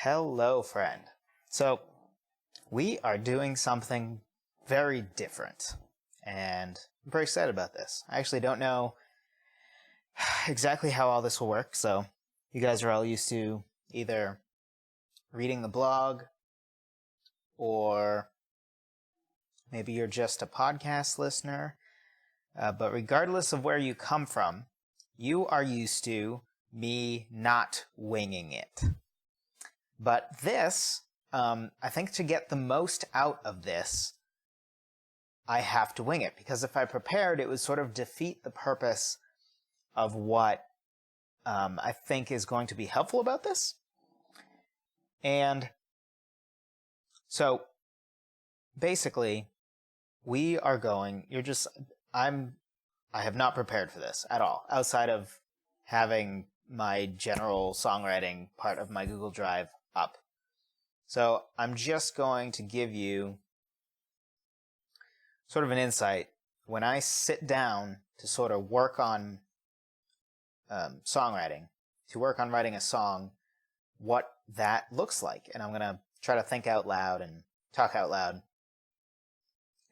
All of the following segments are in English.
Hello, friend. So, we are doing something very different, and I'm pretty excited about this. I actually don't know exactly how all this will work, so you guys are all used to either reading the blog, or maybe you're just a podcast listener, but regardless of where you come from, you are used to me not winging it. But this, I think to get the most out of this, I have to wing it. Because if I prepared, it would sort of defeat the purpose of what I think is going to be helpful about this. And so, basically, we are going, I have not prepared for this at all, outside of having my general songwriting part of my Google Drive up. So I'm just going to give you sort of an insight. When I sit down to sort of work on songwriting, to work on writing a song, what that looks like. And I'm going to try to think out loud and talk out loud.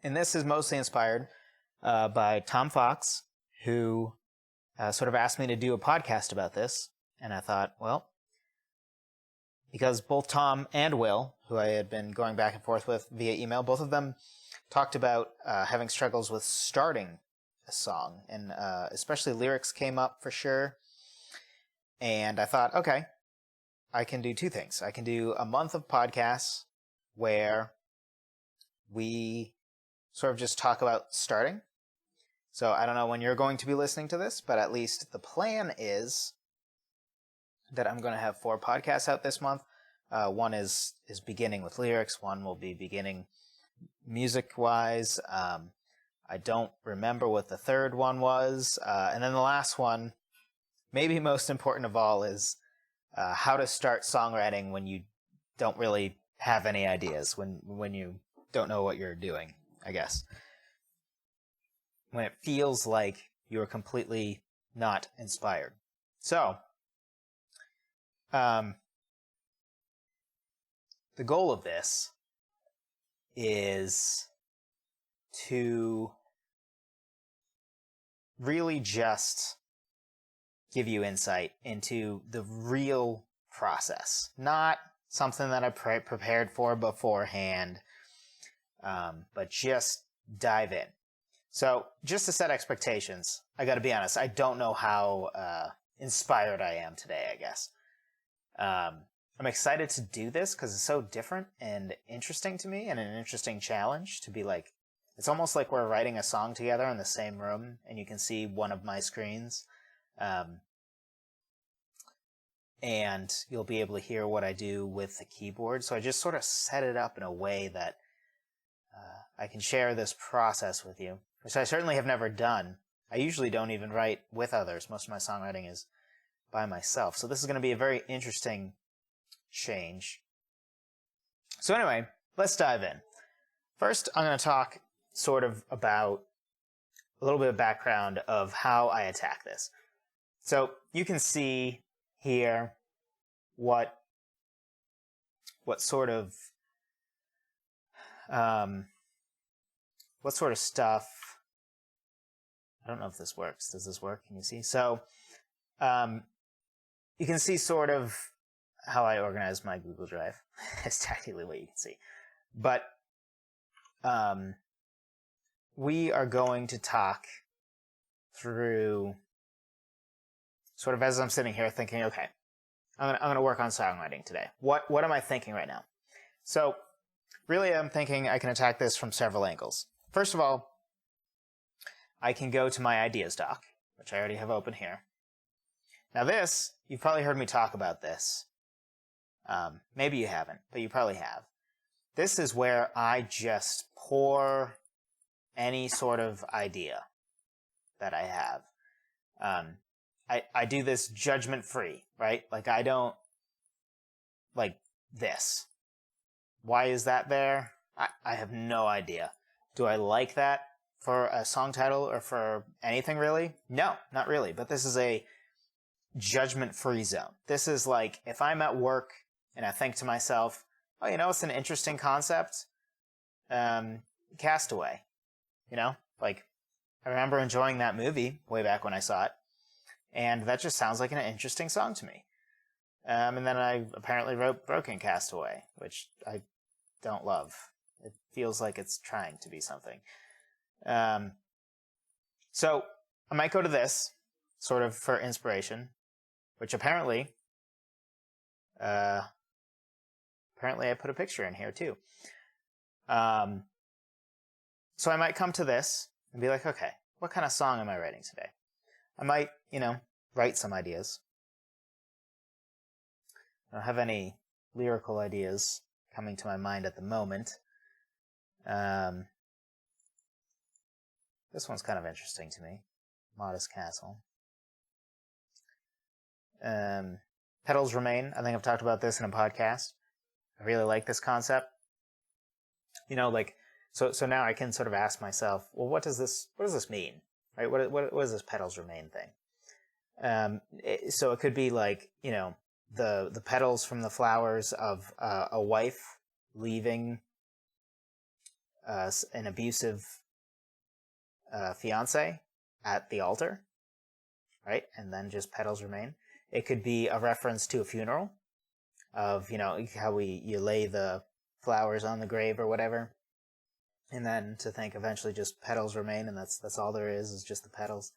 And this is mostly inspired by Tom Fox, who sort of asked me to do a podcast about this. And I thought, well, because both Tom and Will, who I had been going back and forth with via email, both of them talked about having struggles with starting a song. And especially lyrics came up for sure. And I thought, okay, I can do two things. I can do a month of podcasts where we sort of just talk about starting. So I don't know when you're going to be listening to this, but at least the plan is that I'm going to have 4 podcasts out this month. One is beginning with lyrics. One will be beginning music-wise. I don't remember what the third one was. And then the last one, maybe most important of all, is how to start songwriting when you don't really have any ideas, when you don't know what you're doing, I guess. When it feels like you're completely not inspired. So, the goal of this is to really just give you insight into the real process, not something that I prepared for beforehand, but just dive in. So, just to set expectations, I gotta be honest, I don't know how inspired I am today, I guess. I'm excited to do this because it's so different and interesting to me, and an interesting challenge to be like, it's almost like we're writing a song together in the same room, and you can see one of my screens. And you'll be able to hear what I do with the keyboard. So I just sort of set it up in a way that I can share this process with you, which I certainly have never done. I usually don't even write with others. Most of my songwriting is by myself. So this is going to be a very interesting change. So anyway, let's dive in. First, I'm going to talk sort of about a little bit of background of how I attack this. So you can see here what sort of stuff. I don't know if this works. Does this work? Can you see? So you can see sort of how I organize my Google Drive. It's technically what you can see. But we are going to talk through sort of as I'm sitting here thinking, okay, I'm gonna work on songwriting today. What am I thinking right now? So really I'm thinking I can attack this from several angles. First of all, I can go to my ideas doc, which I already have open here. Now this, you've probably heard me talk about this. Maybe you haven't, but you probably have. This is where I just pour any sort of idea that I have. I do this judgment-free, right? Like, I don't like this. Why is that there? I have no idea. Do I like that for a song title or for anything really? No, not really. But this is a judgment-free zone. This is like, if I'm at work and I think to myself, oh, it's an interesting concept. Castaway, like I remember enjoying that movie way back when I saw it, and that just sounds like an interesting song to me. And then I apparently wrote Broken Castaway, which I don't love. It feels like it's trying to be something. So I might go to this sort of for inspiration, which apparently I put a picture in here too. So I might come to this and be like, okay, what kind of song am I writing today? I might, write some ideas. I don't have any lyrical ideas coming to my mind at the moment. This one's kind of interesting to me. Modest Castle. Petals Remain. I think I've talked about this in a podcast. I really like this concept. So now I can sort of ask myself, well, what does this mean? Right? What is this petals remain thing? So it could be like, the petals from the flowers of a wife leaving an abusive fiance at the altar, right? And then just petals remain. It could be a reference to a funeral of, how you lay the flowers on the grave or whatever. And then to think eventually just petals remain, and that's all there is just the petals.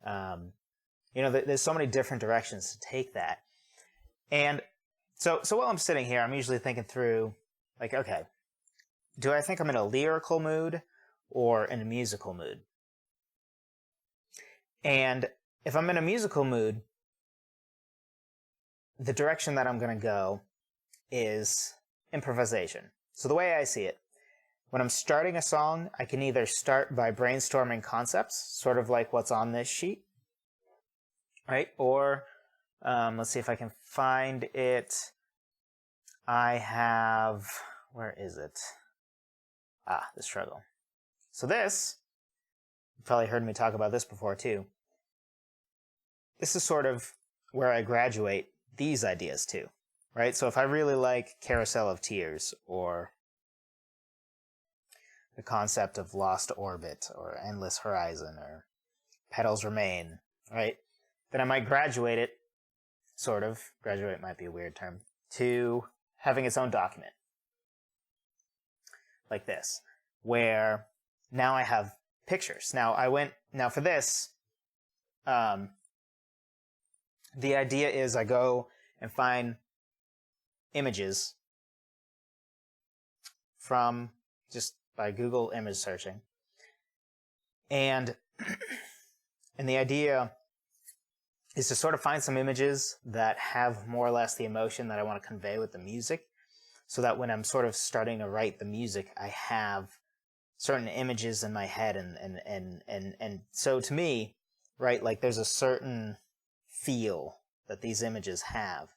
There's so many different directions to take that. And so while I'm sitting here, I'm usually thinking through, like, okay, do I think I'm in a lyrical mood or in a musical mood? And if I'm in a musical mood, the direction that I'm going to go is improvisation. So the way I see it, when I'm starting a song, I can either start by brainstorming concepts, sort of like what's on this sheet, right? Or, let's see if I can find it. Where is it? The struggle. So this, you've probably heard me talk about this before too. This is sort of where I graduate these ideas to, right? So if I really like Carousel of Tears, or the concept of Lost Orbit, or Endless Horizon, or Petals Remain, right? Then I might graduate it, graduate might be a weird term, to having its own document. Like this, where now I have pictures. Now for this, the idea is I go and find images from just by Google image searching. And the idea is to sort of find some images that have more or less the emotion that I want to convey with the music, so that when I'm sort of starting to write the music, I have certain images in my head, and so to me, right, like there's a certain feel that these images have.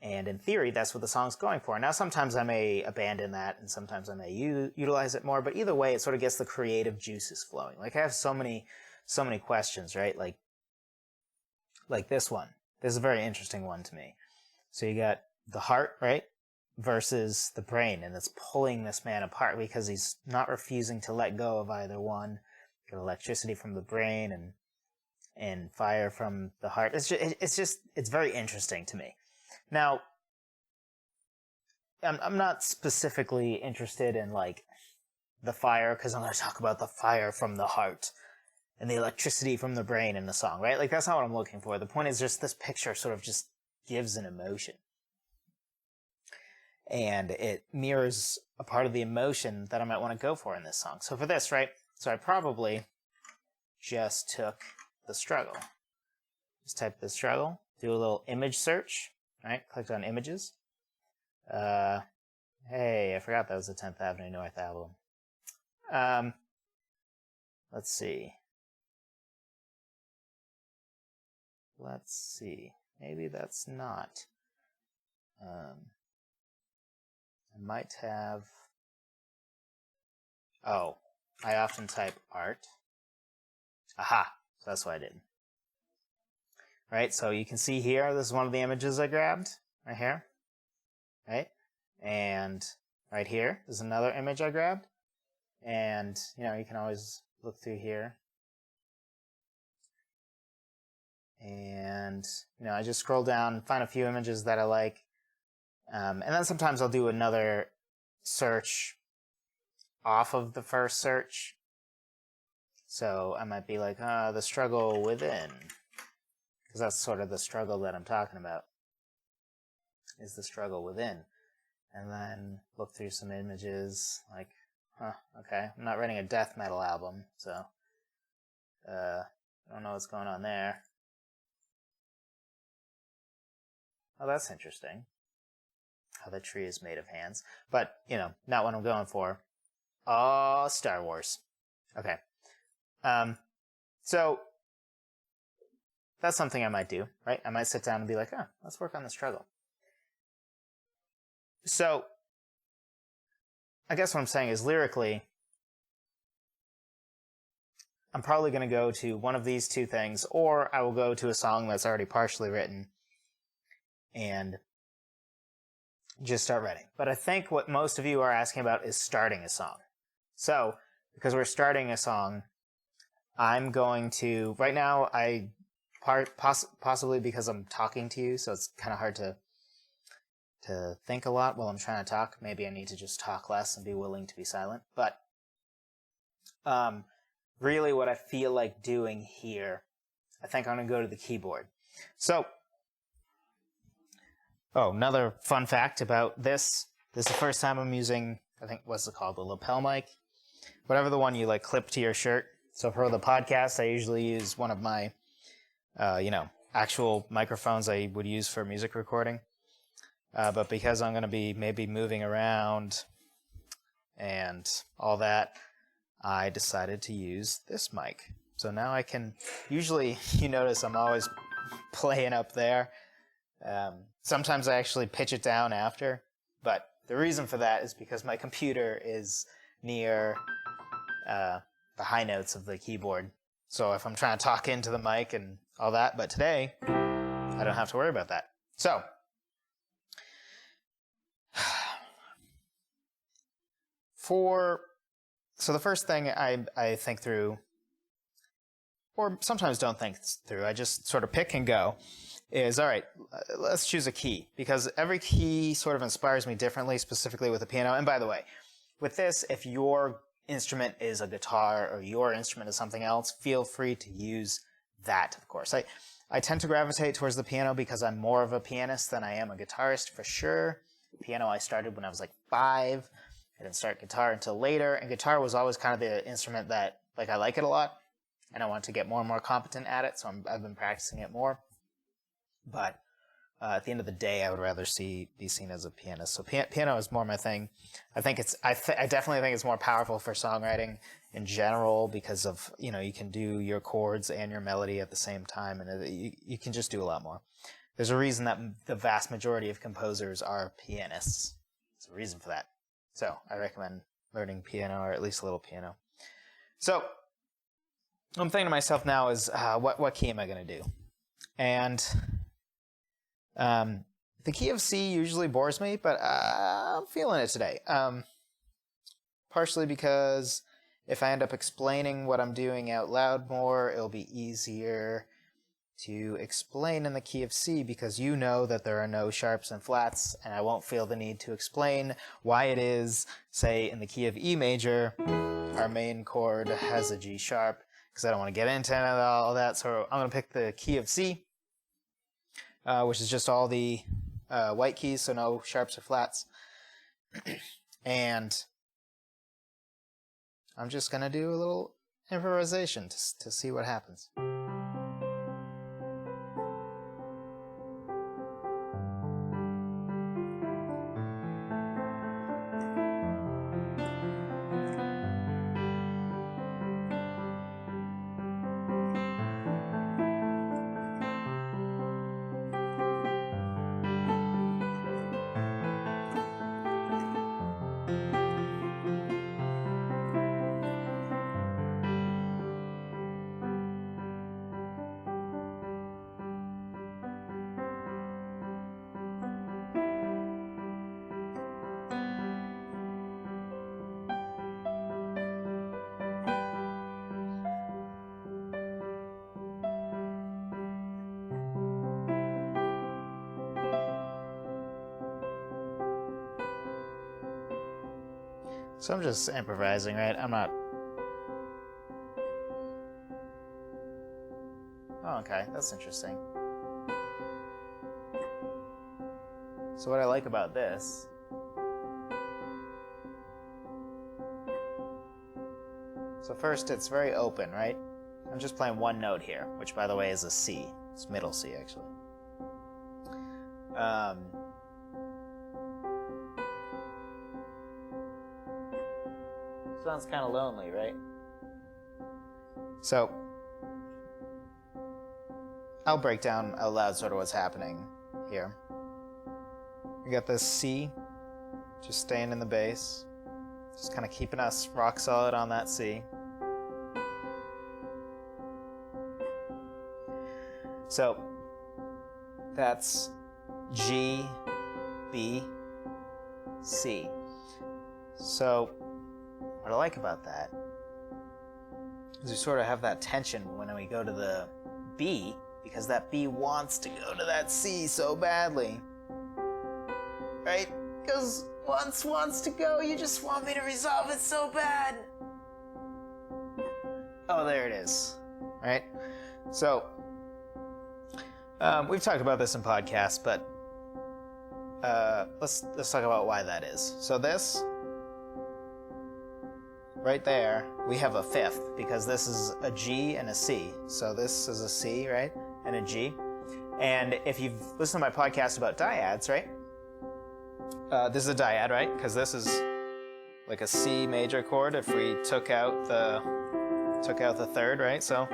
And in theory, that's what the song's going for. Now, sometimes I may abandon that, and sometimes I may utilize it more, but either way, it sort of gets the creative juices flowing. Like, I have so many questions, right? Like this one. This is a very interesting one to me. So you got the heart, right, versus the brain, and it's pulling this man apart because he's not refusing to let go of either one. You got electricity from the brain and fire from the heart. It's very interesting to me. Now, I'm not specifically interested in, like, the fire, because I'm going to talk about the fire from the heart and the electricity from the brain in the song, right? Like, that's not what I'm looking for. The point is just this picture sort of just gives an emotion. And it mirrors a part of the emotion that I might want to go for in this song. So for this, right, so I probably just took the struggle. Just type the struggle, do a little image search. Right, clicked on images. Hey, I forgot that was the 10th Avenue North album. Let's see. Maybe that's not. I might have. Oh, I often type art. Aha, so that's what I did. Right, so you can see here, this is one of the images I grabbed, right here. right? And right here is another image I grabbed. And, you can always look through here. And, I just scroll down, find a few images that I like. And then sometimes I'll do another search off of the first search. So I might be like, the struggle within. Because that's sort of the struggle that I'm talking about, is the struggle within. And then look through some images, like, okay, I'm not writing a death metal album, so I don't know what's going on there. Oh, that's interesting. How the tree is made of hands. But, not what I'm going for. Oh, Star Wars. Okay. So that's something I might do, right? I might sit down and be like, let's work on the struggle. So I guess what I'm saying is lyrically, I'm probably going to go to one of these two things, or I will go to a song that's already partially written and just start writing. But I think what most of you are asking about is starting a song. So, because we're starting a song, I'm going to, right now, possibly because I'm talking to you, so it's kind of hard to think a lot while I'm trying to talk. Maybe I need to just talk less and be willing to be silent. But really what I feel like doing here, I think I'm going to go to the keyboard. So, another fun fact about this is the first time I'm using, I think, what's it called, the lapel mic? Whatever the one you clip to your shirt. So for the podcast, I usually use one of my, actual microphones I would use for music recording. But because I'm going to be maybe moving around and all that, I decided to use this mic. So now I can, usually you notice I'm always playing up there. Sometimes I actually pitch it down after, but the reason for that is because my computer is near the high notes of the keyboard. So if I'm trying to talk into the mic and all that, but today I don't have to worry about that. So the first thing I think through, or sometimes don't think through, I just sort of pick and go, is, all right, let's choose a key, because every key sort of inspires me differently, specifically with the piano. And by the way, with this, if your instrument is a guitar or your instrument is something else, feel free to use that, of course. I tend to gravitate towards the piano because I'm more of a pianist than I am a guitarist, for sure. Piano I started when I was 5. I didn't start guitar until later, and guitar was always kind of the instrument that, I like it a lot, and I want to get more and more competent at it, so I've been practicing it more. But at the end of the day, I would rather be seen as a pianist. So piano is more my thing. I definitely think it's more powerful for songwriting in general because of, you can do your chords and your melody at the same time, and you can just do a lot more. There's a reason that the vast majority of composers are pianists. There's a reason for that. So I recommend learning piano, or at least a little piano. So what I'm thinking to myself now is, what key am I going to do? And the key of C usually bores me, but I'm feeling it today. Partially because if I end up explaining what I'm doing out loud more, it'll be easier to explain in the key of C, because you know that there are no sharps and flats, and I won't feel the need to explain why it is, say, in the key of E major, our main chord has a G sharp, because I don't want to get into all that. So I'm going to pick the key of C, which is just all the white keys, so no sharps or flats. And I'm just going to do a little improvisation to see what happens. So I'm just improvising, right? I'm not... Oh, okay, that's interesting. So what I like about this... So first, it's very open, right? I'm just playing one note here, which, by the way, is a C. It's middle C, actually. Sounds kind of lonely, right? So, I'll break down out loud sort of what's happening here. We got this C, just staying in the bass, just kind of keeping us rock solid on that C. So, that's G, B, C. So, what I like about that is we sort of have that tension when we go to the B, because that B wants to go to that C so badly. Right? Because once wants to go, you just want me to resolve it so bad. Oh, there it is. Right? So, we've talked about this in podcasts, but let's talk about why that is. So this, right there, we have a fifth, because this is a G and a C. So this is a C, right? And a G. And if you've listened to my podcast about dyads, right? This is a dyad, right? Because this is like a C major chord if we took out the third, right? So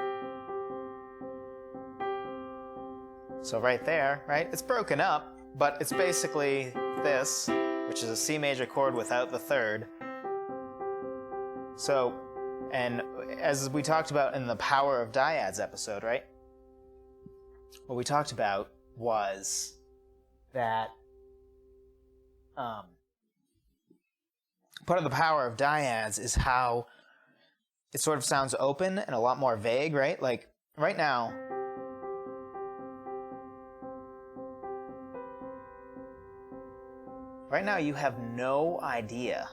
right there, right? It's broken up, but it's basically this, which is a C major chord without the third. So, and as we talked about in the Power of Dyads episode, right? What we talked about was that part of the power of dyads is how it sort of sounds open and a lot more vague, right? Like, right now, you have no idea.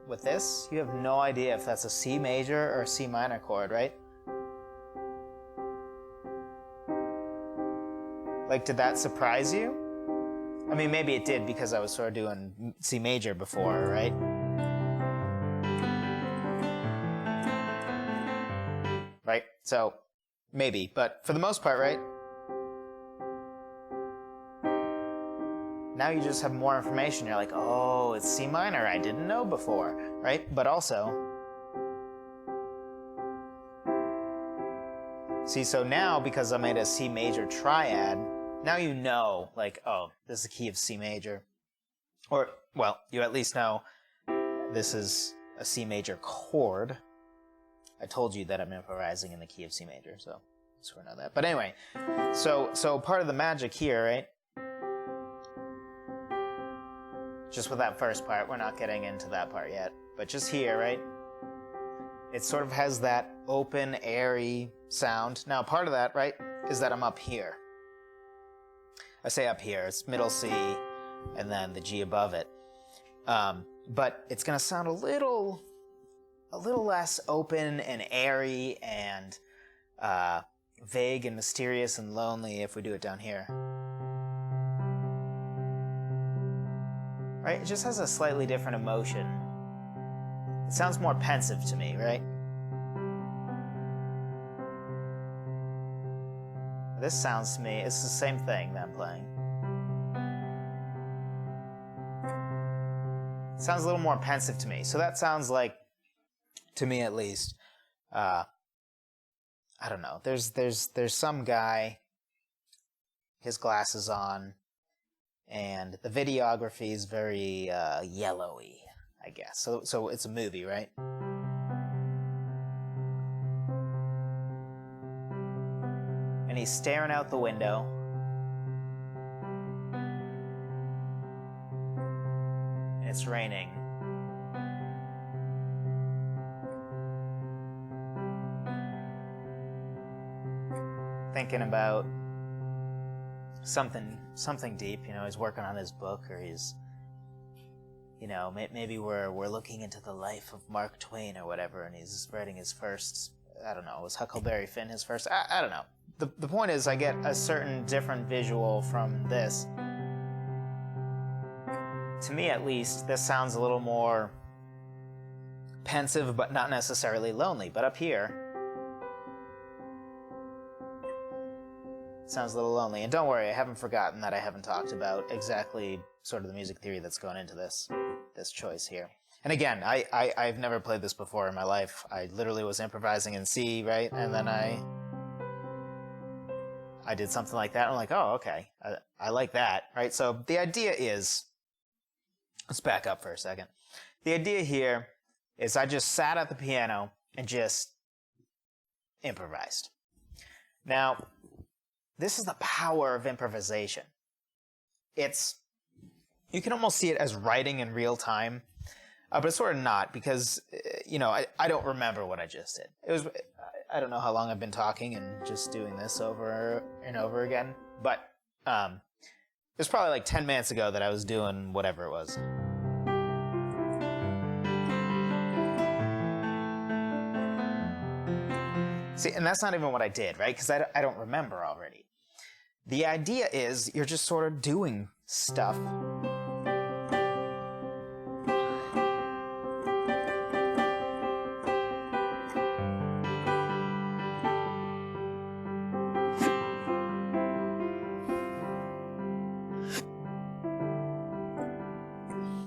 With this, you have no idea if that's a C major or a C minor chord, right? Like, did that surprise you? I mean, maybe it did because I was sort of doing C major before, right? Right? So, maybe. But for the most part, right? Now you just have more information. You're like, oh, it's C minor. I didn't know before, right? But also, see, so now because I made a C major triad, now you know, like, oh, this is the key of C major. Or, well, you at least know this is a C major chord. I told you that I'm improvising in the key of C major, so sort of know that. But anyway, so part of the magic here, right? Just with that first part, we're not getting into that part yet. But just here, right? It sort of has that open, airy sound. Now, part of that, right, is that I'm up here. I say up here, it's middle C, and then the G above it. But it's going to sound a little less open and airy and vague and mysterious and lonely if we do it down here. Right? It just has a slightly different emotion. It sounds more pensive to me, right? This sounds to me, it's the same thing that I'm playing. It sounds a little more pensive to me. So that sounds like, to me at least, I don't know. There's some guy, his glasses on, and the videography is very yellowy, I guess. So it's a movie, right? And he's staring out the window. And it's raining. Thinking about something deep, you know, he's working on his book, or he's maybe we're looking into the life of Mark Twain or whatever, and he's writing his first, I don't know, was Huckleberry Finn his first? I don't know. The point is I get a certain different visual from this. To me, at least, this sounds a little more pensive, but not necessarily lonely. But up here, it sounds a little lonely. And don't worry, I haven't forgotten that I haven't talked about exactly sort of the music theory that's going into this choice here. And again, I've never played this before in my life. I literally was improvising in C, right? And then I did something like that. I'm like, oh, okay, I like that, right? So the idea is, let's back up for a second. The idea here is I just sat at the piano and just improvised. Now, this is the power of improvisation. You can almost see it as writing in real time, but it's sort of not, because, I don't remember what I just did. I don't know how long I've been talking and just doing this over and over again, but it was probably like 10 minutes ago that I was doing whatever it was. See, and that's not even what I did, right? Because I don't remember already. The idea is you're just sort of doing stuff.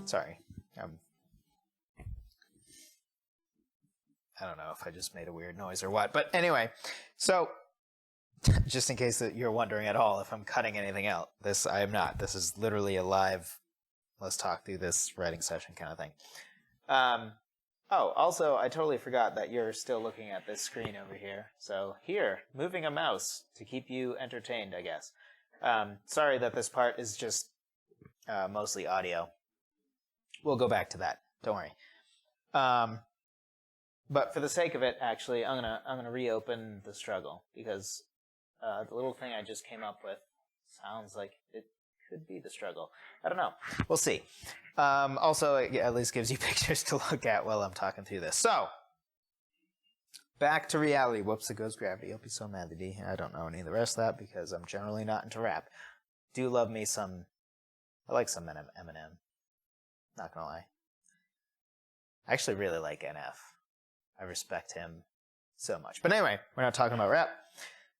Sorry. I don't know if I just made a weird noise or what. But anyway, so just in case that you're wondering at all if I'm cutting anything out, I am not. This is literally a live, let's talk through this writing session kind of thing. Also, I totally forgot that you're still looking at this screen over here. So here, moving a mouse to keep you entertained, I guess. Sorry that this part is just mostly audio. We'll go back to that. Don't worry. But for the sake of it, actually, I'm gonna reopen the struggle, because the little thing I just came up with sounds like it could be the struggle. I don't know. We'll see. Also, it at least gives you pictures to look at while I'm talking through this. So, back to reality. Whoops, it goes gravity. You'll be so mad at me. I don't know any of the rest of that because I'm generally not into rap. Do love me some. I like some Eminem. Not gonna lie. I actually really like NF. I respect him so much. But anyway, we're not talking about rap.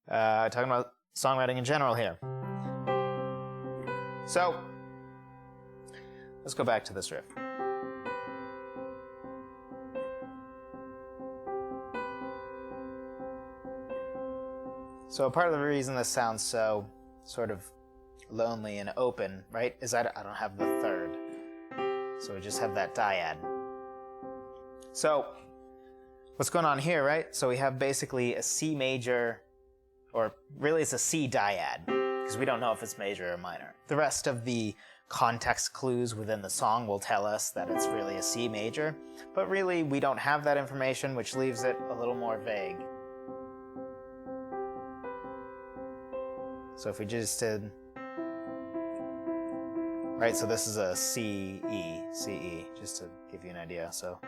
Talking about songwriting in general here. So, let's go back to this riff. So part of the reason this sounds so sort of lonely and open, right, is I don't have the third. So we just have that dyad. So, what's going on here, right? So we have basically a C major, or really it's a C dyad, because we don't know if it's major or minor. The rest of the context clues within the song will tell us that it's really a C major, but really we don't have that information, which leaves it a little more vague. So if we just did, right, so this is a C, E, just to give you an idea, so.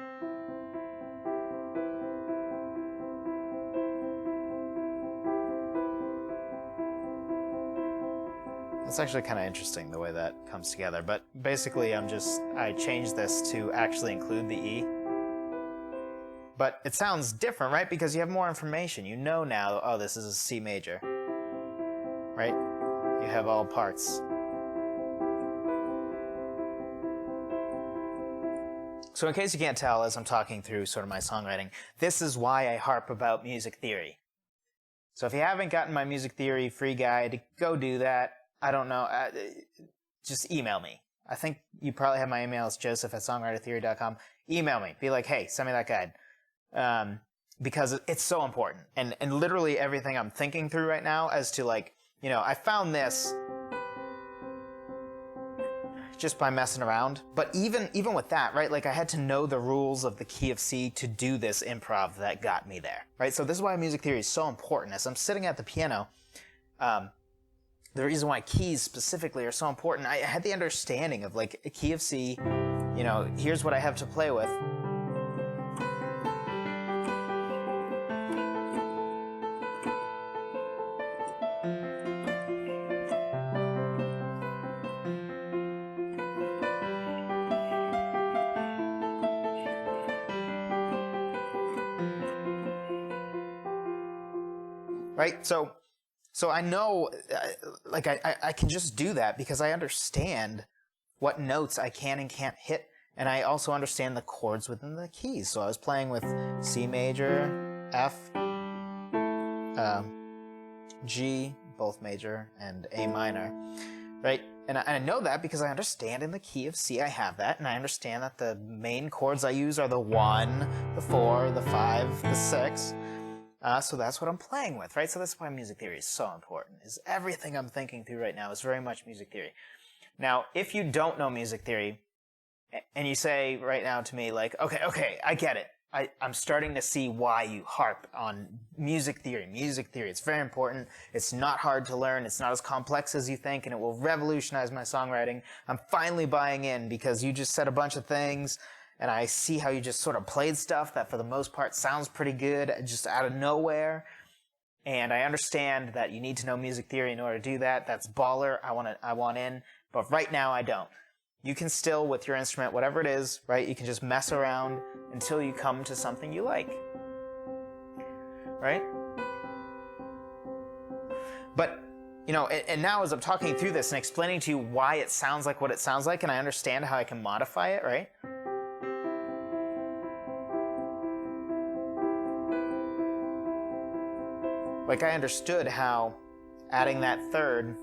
It's actually kind of interesting the way that comes together, but basically I changed this to actually include the E. But it sounds different, right? Because you have more information. You know now, oh, this is a C major, right? You have all parts. So in case you can't tell, as I'm talking through sort of my songwriting, this is why I harp about music theory. So if you haven't gotten my music theory free guide, go do that. I don't know, just email me. I think you probably have my email. It's joseph@songwritertheory.com. Email me. Be like, hey, send me that guide. Because it's so important. And literally everything I'm thinking through right now as to like, I found this just by messing around. But even with that, right, like I had to know the rules of the key of C to do this improv that got me there, right? So this is why music theory is so important. As I'm sitting at the piano, the reason why keys specifically are so important, I had the understanding of like a key of C, here's what I have to play with. Right? So I know, I can just do that because I understand what notes I can and can't hit, and I also understand the chords within the keys. So I was playing with C major, F, G, both major, and A minor, right? And I know that because I understand in the key of C I have that, and I understand that the main chords I use are the 1, the 4, the 5, the 6. So that's what I'm playing with, right? So that's why music theory is so important, is everything I'm thinking through right now is very much music theory. Now, if you don't know music theory, and you say right now to me, like, okay, I get it. I'm starting to see why you harp on music theory. Music theory, it's very important. It's not hard to learn. It's not as complex as you think, and it will revolutionize my songwriting. I'm finally buying in because you just said a bunch of things, and I see how you just sort of played stuff that for the most part sounds pretty good, just out of nowhere. And I understand that you need to know music theory in order to do that. That's baller. I want in. But right now I don't. You can still, with your instrument, whatever it is, right, you can just mess around until you come to something you like. Right? But, and now as I'm talking through this and explaining to you why it sounds like what it sounds like, and I understand how I can modify it, right? Like, I understood how adding that third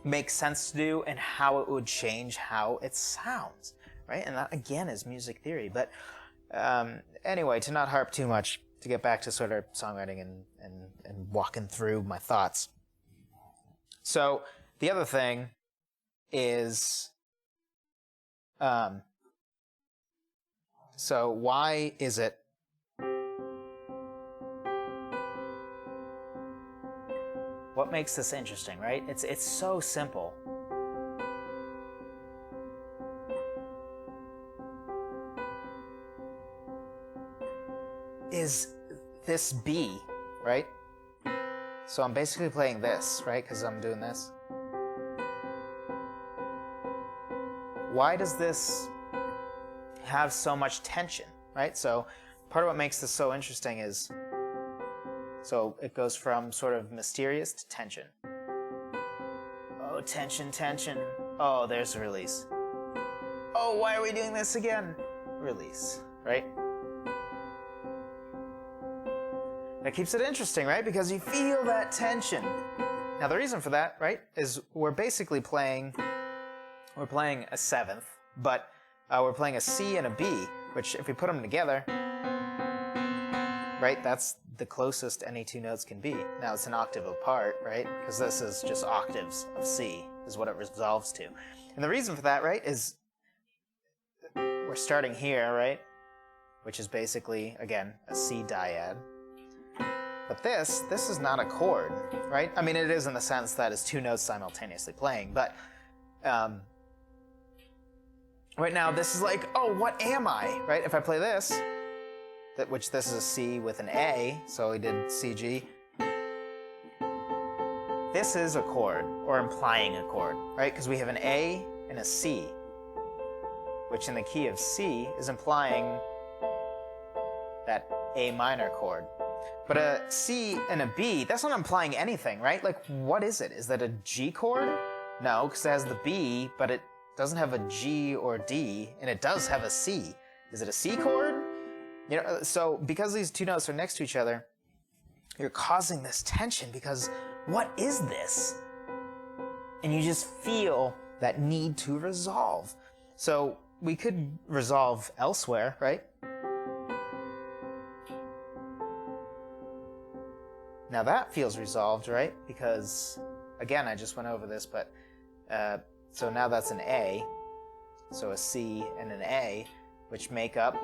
makes sense to do and how it would change how it sounds, right? And that, again, is music theory. But anyway, to not harp too much, to get back to sort of songwriting and walking through my thoughts. So the other thing is, so why is it what makes this interesting, right? It's so simple. Is this B, right? So I'm basically playing this, right? Because I'm doing this. Why does this have so much tension, right? So part of what makes this so interesting is, so it goes from sort of mysterious to tension. Oh, tension, tension. Oh, there's a release. Oh, why are we doing this again? Release, right? That keeps it interesting, right? Because you feel that tension. Now, the reason for that, right, is we're basically playing a seventh, but we're playing a C and a B, which if we put them together, right, that's the closest any two notes can be. Now, it's an octave apart, right, because this is just octaves of C, is what it resolves to. And the reason for that, right, is we're starting here, right, which is basically, again, a C dyad. But this is not a chord, right? I mean, it is in the sense that it's two notes simultaneously playing, but right now, this is like, oh, what am I, right? If I play this, which this is a C with an A, so we did C, G. This is a chord, or implying a chord, right? Because we have an A and a C, which in the key of C is implying that A minor chord. But a C and a B, that's not implying anything, right? Like, what is it? Is that a G chord? No, because it has the B, but it doesn't have a G or D, and it does have a C. Is it a C chord? You know, so because these two notes are next to each other, you're causing this tension because what is this? And you just feel that need to resolve. So we could resolve elsewhere, right? Now that feels resolved, right? Because, again, I just went over this, but so now that's an A, so a C and an A, which make up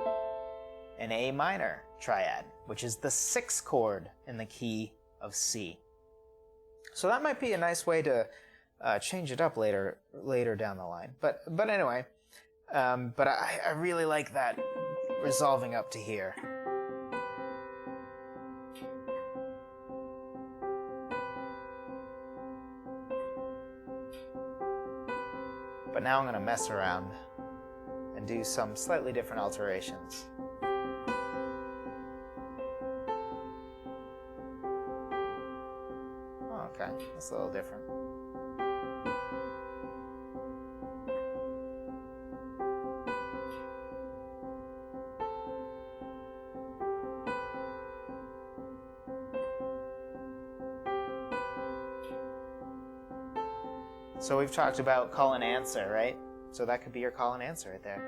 an A minor triad, which is the sixth chord in the key of C. So that might be a nice way to change it up later down the line. But anyway, But I really like that resolving up to here. But now I'm going to mess around and do some slightly different alterations. Oh, okay, that's a little different. So we've talked about call and answer, right? So that could be your call and answer right there.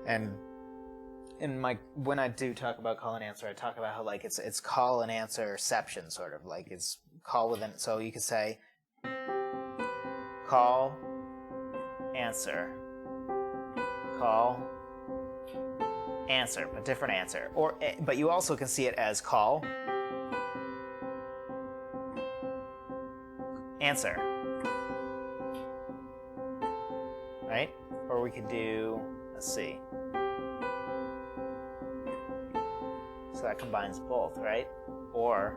And when I do talk about call and answer, I talk about how like it's call and answerception, sort of like it's call within. So you could say call, answer, call, answer, but different answer. But you also can see it as call, answer, right? Or we could do, let's see. So that combines both, right? Or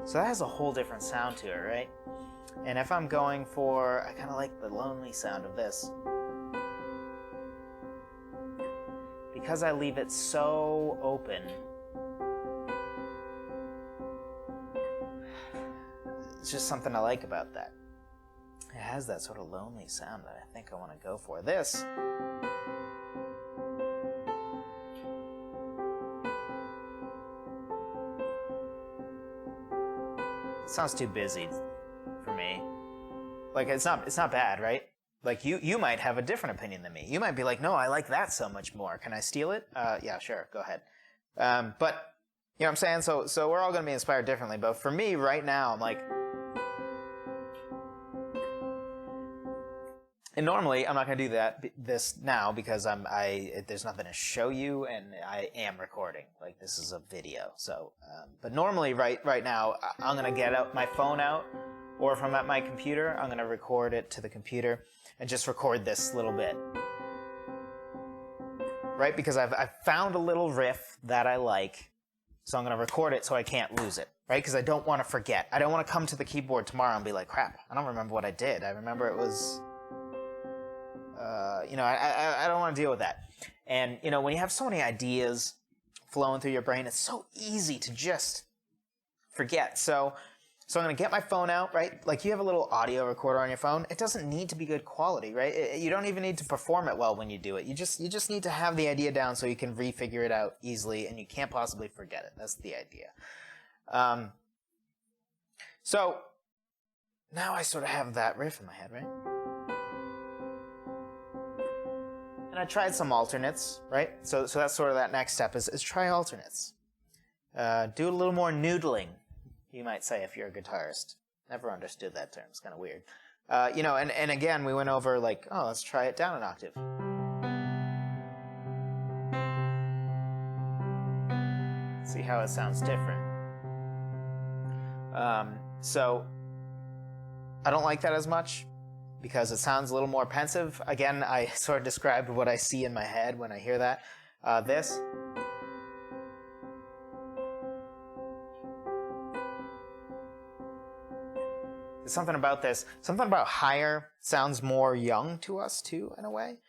so that has a whole different sound to it, right? And if I'm going for, I kind of like the lonely sound of this. Because I leave it so open, it's just something I like about that. It has that sort of lonely sound that I think I want to go for. This it sounds too busy for me. Like it's not bad, right? Like you might have a different opinion than me. You might be like, no, I like that so much more. Can I steal it? Yeah, sure, go ahead. But you know what I'm saying? So we're all going to be inspired differently. But for me right now, I'm like, and normally I'm not going to do this now because there's nothing to show you, and I am recording. Like this is a video. So, but normally right now I'm going to get out my phone out, or if I'm at my computer, I'm going to record it to the computer and just record this little bit, right? Because I've found a little riff that I like, so I'm going to record it so I can't lose it, right? Because I don't want to forget. I don't want to come to the keyboard tomorrow and be like, crap, I don't remember what I did. I remember it was. I don't want to deal with that. And, when you have so many ideas flowing through your brain, it's so easy to just forget. So I'm going to get my phone out, right? Like you have a little audio recorder on your phone. It doesn't need to be good quality, right? You don't even need to perform it well when you do it. You just need to have the idea down so you can refigure it out easily, and you can't possibly forget it. That's the idea. So now I sort of have that riff in my head, right? And I tried some alternates, right? So that's sort of that next step is try alternates. Do a little more noodling, you might say, if you're a guitarist. Never understood that term. It's kind of weird. And again, we went over like, oh, let's try it down an octave. See how it sounds different. So I don't like that as much because it sounds a little more pensive. Again, I sort of described what I see in my head when I hear that. This. There's something about this. Something about higher sounds more young to us, too, in a way.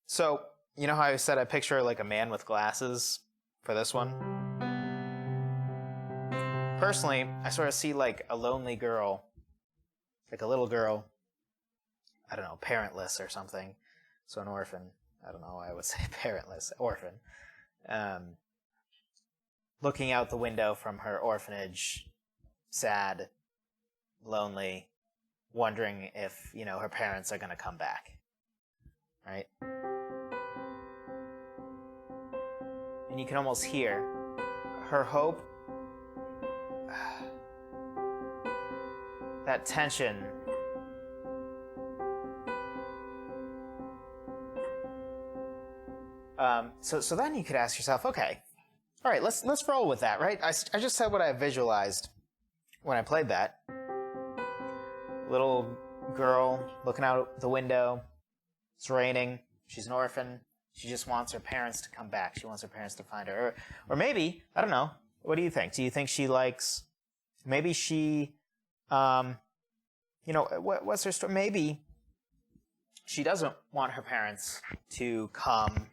So, you know how I said I picture like a man with glasses for this one? Personally, I sort of see like a lonely girl, like a little girl, I don't know, parentless or something. So an orphan. I don't know why I would say parentless, orphan. Looking out the window from her orphanage, sad, lonely, wondering if, her parents are going to come back. Right? And you can almost hear her hope, that tension. So then you could ask yourself, okay, all right, let's roll with that, right? I just said what I visualized when I played that. Little girl looking out the window. It's raining. She's an orphan. She just wants her parents to come back. She wants her parents to find her. Or maybe, I don't know. What do you think? Do you think she likes... Maybe she... what's her story? Maybe she doesn't want her parents to come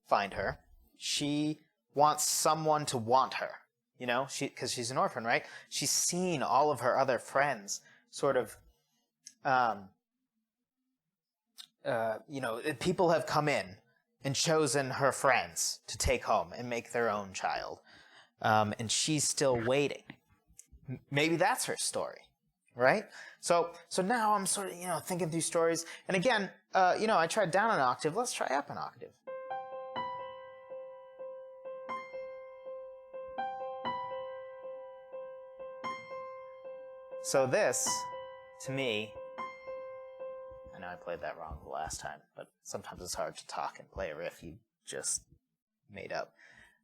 find her. She wants someone to want her. Because she's an orphan, right? She's seen all of her other friends sort of... people have come in and chosen her friends to take home and make their own child. And she's still waiting. Maybe that's her story, right? So now I'm sort of, thinking through stories. And again, I tried down an octave. Let's try up an octave. So this, to me... I know I played that wrong the last time, but sometimes it's hard to talk and play a riff you just made up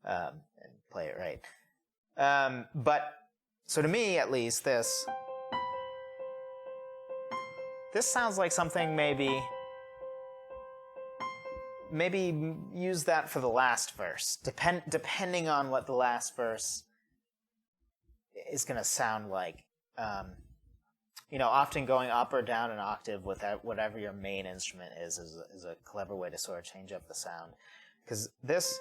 and play it right. So to me, at least, this sounds like something maybe use that for the last verse, depending on what the last verse is going to sound like. Often going up or down an octave with whatever your main instrument is a clever way to sort of change up the sound. Because this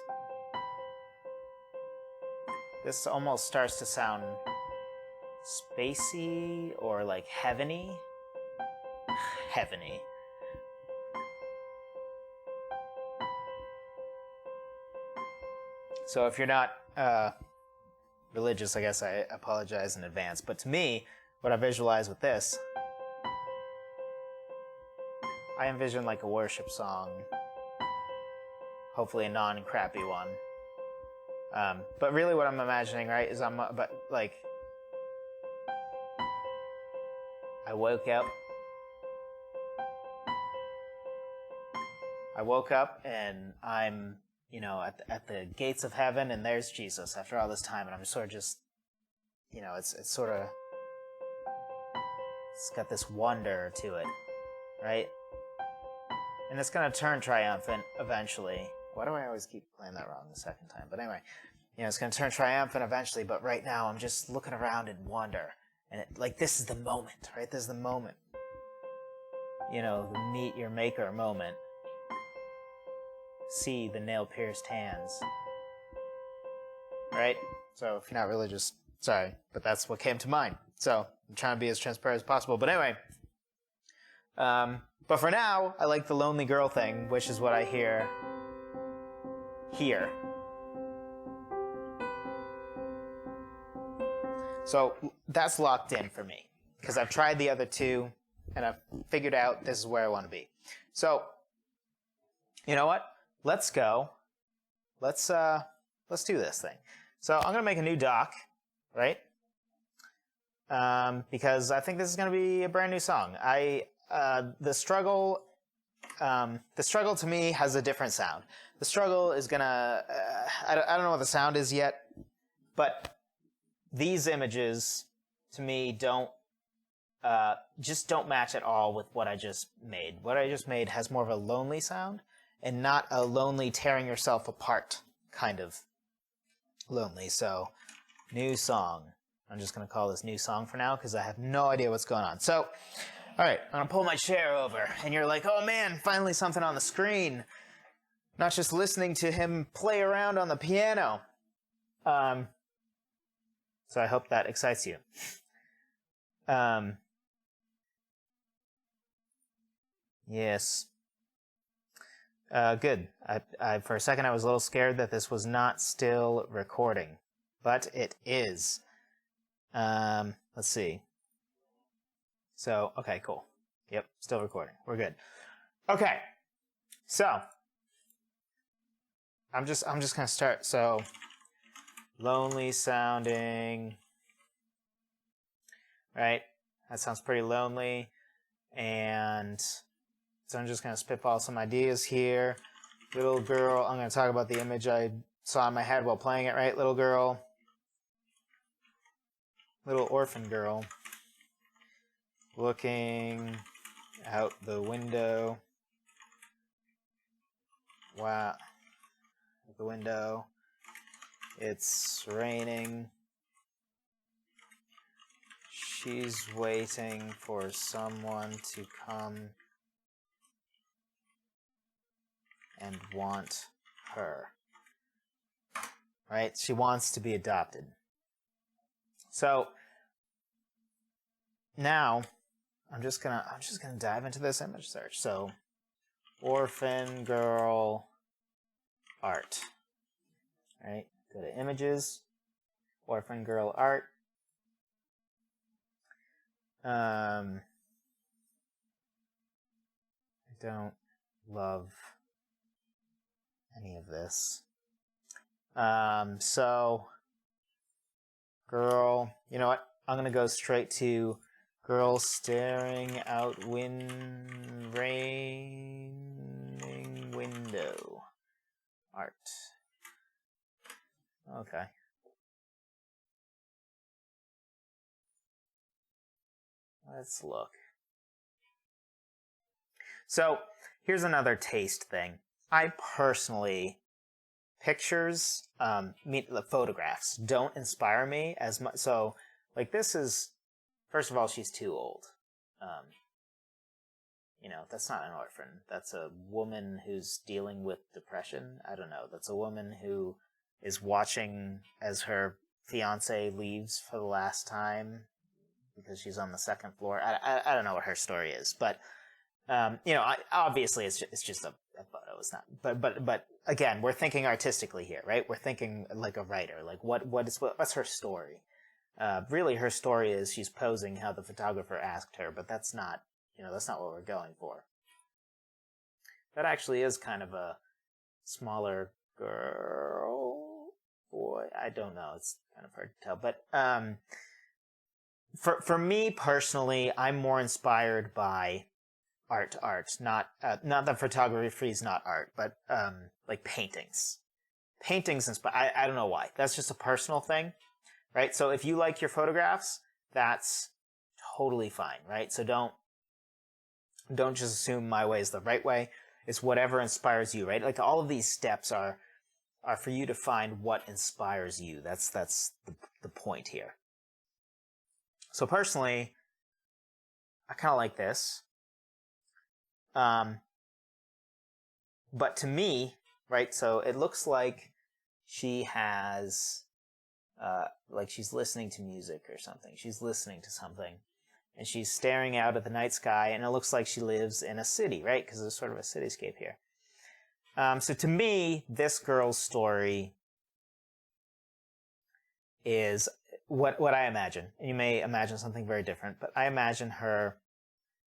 almost starts to sound spacey or like heavenly. Heavenly. So if you're not religious, I guess I apologize in advance. But to me, what I visualize with this, I envision like a worship song, hopefully a non-crappy one. But really what I'm imagining, right, is I woke up and I'm, at the gates of heaven, and there's Jesus after all this time, and I'm sort of just, it's sort of... It's got this wonder to it, right? And it's going to turn triumphant eventually. Why do I always keep playing that wrong the second time? But anyway, it's going to turn triumphant eventually, but right now I'm just looking around in wonder. And this is the moment, right? This is the moment. The meet your maker moment. See the nail-pierced hands. Right? So if you're not religious, sorry, but that's what came to mind. So I'm trying to be as transparent as possible. But anyway, but for now, I like the lonely girl thing, which is what I hear here. So that's locked in for me, because I've tried the other two, and I've figured out this is where I want to be. So, you know what? Let's go. Let's do this thing. So I'm going to make a new doc, right? Because I think this is going to be a brand new song. The struggle to me has a different sound. The struggle is gonna, I don't know what the sound is yet, but these images to me don't match at all with what I just made. What I just made has more of a lonely sound and not a lonely tearing yourself apart kind of lonely. So, new song. I'm just going to call this new song for now because I have no idea what's going on. So, all right, I'm going to pull my chair over, and you're like, oh man, finally something on the screen. Not just listening to him play around on the piano. So I hope that excites you. Yes. Good. I for a second I was a little scared that this was not still recording, but it is. Let's see. So, okay, cool. Yep, still recording. We're good. Okay. So, I'm just gonna start. So, lonely sounding. Right? That sounds pretty lonely. And so I'm just gonna spitball some ideas here. Little girl, I'm going to talk about the image I saw in my head while playing it, right? Little girl, little orphan girl, looking out the window. Wow. Out the window. It's raining. She's waiting for someone to come and want her. Right? She wants to be adopted. So now I'm just gonna dive into this image search. So orphan girl art. Right? Go to images, orphan girl art. I don't love any of this. So girl, you know what? I'm gonna go straight to girl staring out raining window art. Okay. Let's look. So here's another taste thing. I personally, pictures, the photographs don't inspire me as much. So, like, this is, first of all, she's too old. You know, that's not an orphan. That's a woman who's dealing with depression. I don't know. That's a woman who is watching as her fiance leaves for the last time because she's on the second floor. I don't know what her story is, but you know, obviously it's just a photo. It's not, but again, we're thinking artistically here, right? We're thinking like a writer. Like what's her story? Really, her story is she's posing how the photographer asked her, but that's not, you know, that's not what we're going for. That actually is kind of a smaller girl, boy. I don't know. It's kind of hard to tell, but for me personally, I'm more inspired by art, not that photography is not art, but like paintings. Paintings inspire. I don't know why. That's just a personal thing, right? So if you like your photographs, that's totally fine, right? So don't just assume my way is the right way. It's whatever inspires you, right? Like all of these steps are for you to find what inspires you. That's the point here. So personally, I kind of like this. But to me, right, so it looks like she has, like she's listening to music or something. She's listening to something. And she's staring out at the night sky, and it looks like she lives in a city, right? Because there's sort of a cityscape here. So to me, this girl's story is what I imagine. And you may imagine something very different, but I imagine her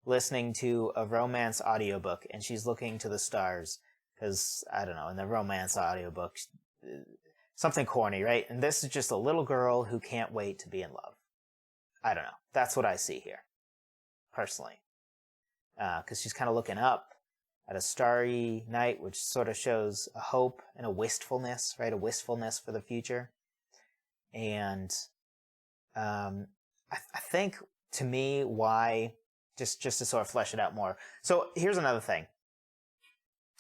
listening to a romance audiobook, and she's looking to the stars, because, I don't know, in the romance audiobook, something corny, right? And this is just a little girl who can't wait to be in love. I don't know. That's what I see here, personally. Because she's kind of looking up at a starry night, which sort of shows a hope and a wistfulness, right? A wistfulness for the future. And I think, to me, why, just to sort of flesh it out more. So here's another thing.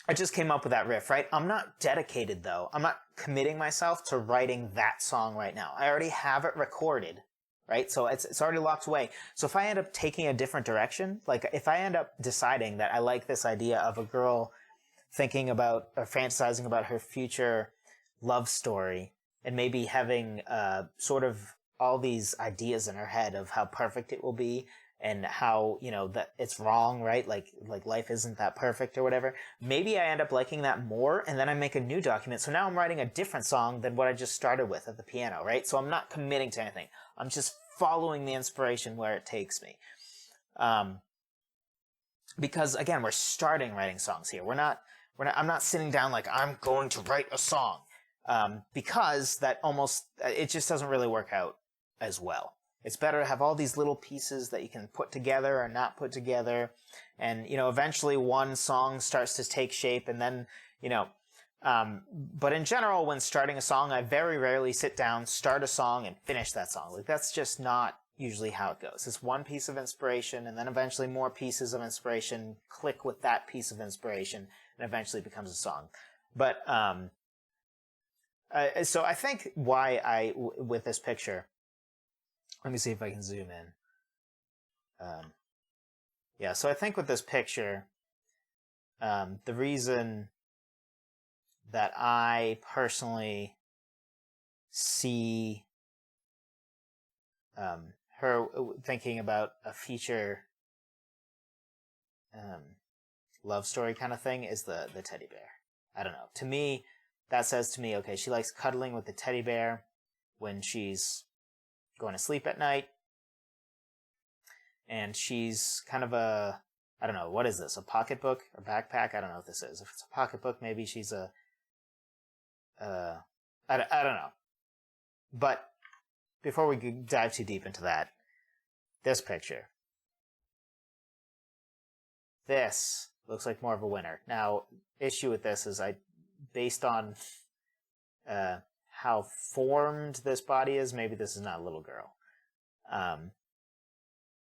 I just came up with that riff, right? I'm not dedicated, though. I'm not committing myself to writing that song right now. I already have it recorded, right? So it's already locked away. So if I end up taking a different direction, like if I end up deciding that I like this idea of a girl thinking about or fantasizing about her future love story and maybe having sort of all these ideas in her head of how perfect it will be and how, you know, that it's wrong, right? Like life isn't that perfect or whatever. Maybe I end up liking that more, and then I make a new document. So now I'm writing a different song than what I just started with at the piano, right? So I'm not committing to anything. I'm just following the inspiration where it takes me. Because again, we're starting writing songs here. I'm not sitting down like I'm going to write a song. Because it just doesn't really work out as well. It's better to have all these little pieces that you can put together or not put together. And, you know, eventually one song starts to take shape, and then, you know. But in general, when starting a song, I very rarely sit down, start a song, and finish that song. Like, that's just not usually how it goes. It's one piece of inspiration, and then eventually more pieces of inspiration click with that piece of inspiration, and eventually it becomes a song. But, so I think why with this picture, let me see if I can zoom in. Yeah, so I think with this picture, the reason that I personally see her thinking about a future love story kind of thing is the teddy bear. I don't know. To me, that says to me, okay, she likes cuddling with the teddy bear when she's going to sleep at night. And she's kind of I don't know, what is this? A pocketbook or backpack? I don't know what this is. If it's a pocketbook, maybe she's I don't know. But before we dive too deep into that, this picture. This looks like more of a winner. Now, issue with this is based on how formed this body is, maybe this is not a little girl.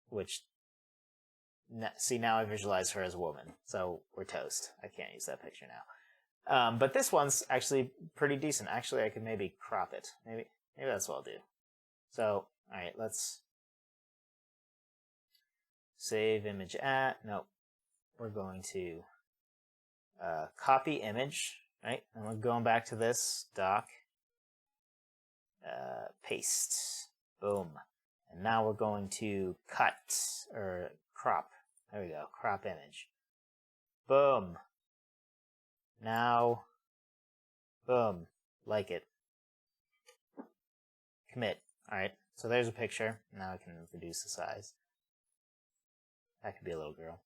Which, see, now I visualize her as a woman, so we're toast. I can't use that picture now. But this one's actually pretty decent. Actually, I could maybe crop it. Maybe that's what I'll do. So, alright, let's save image at, nope. We're going to copy image, right? And we're going back to this doc. Paste. Boom. And now we're going to cut, or crop. There we go, crop image. Boom. Now, boom, like it. Commit. Alright, so there's a picture. Now I can reduce the size. That could be a little girl.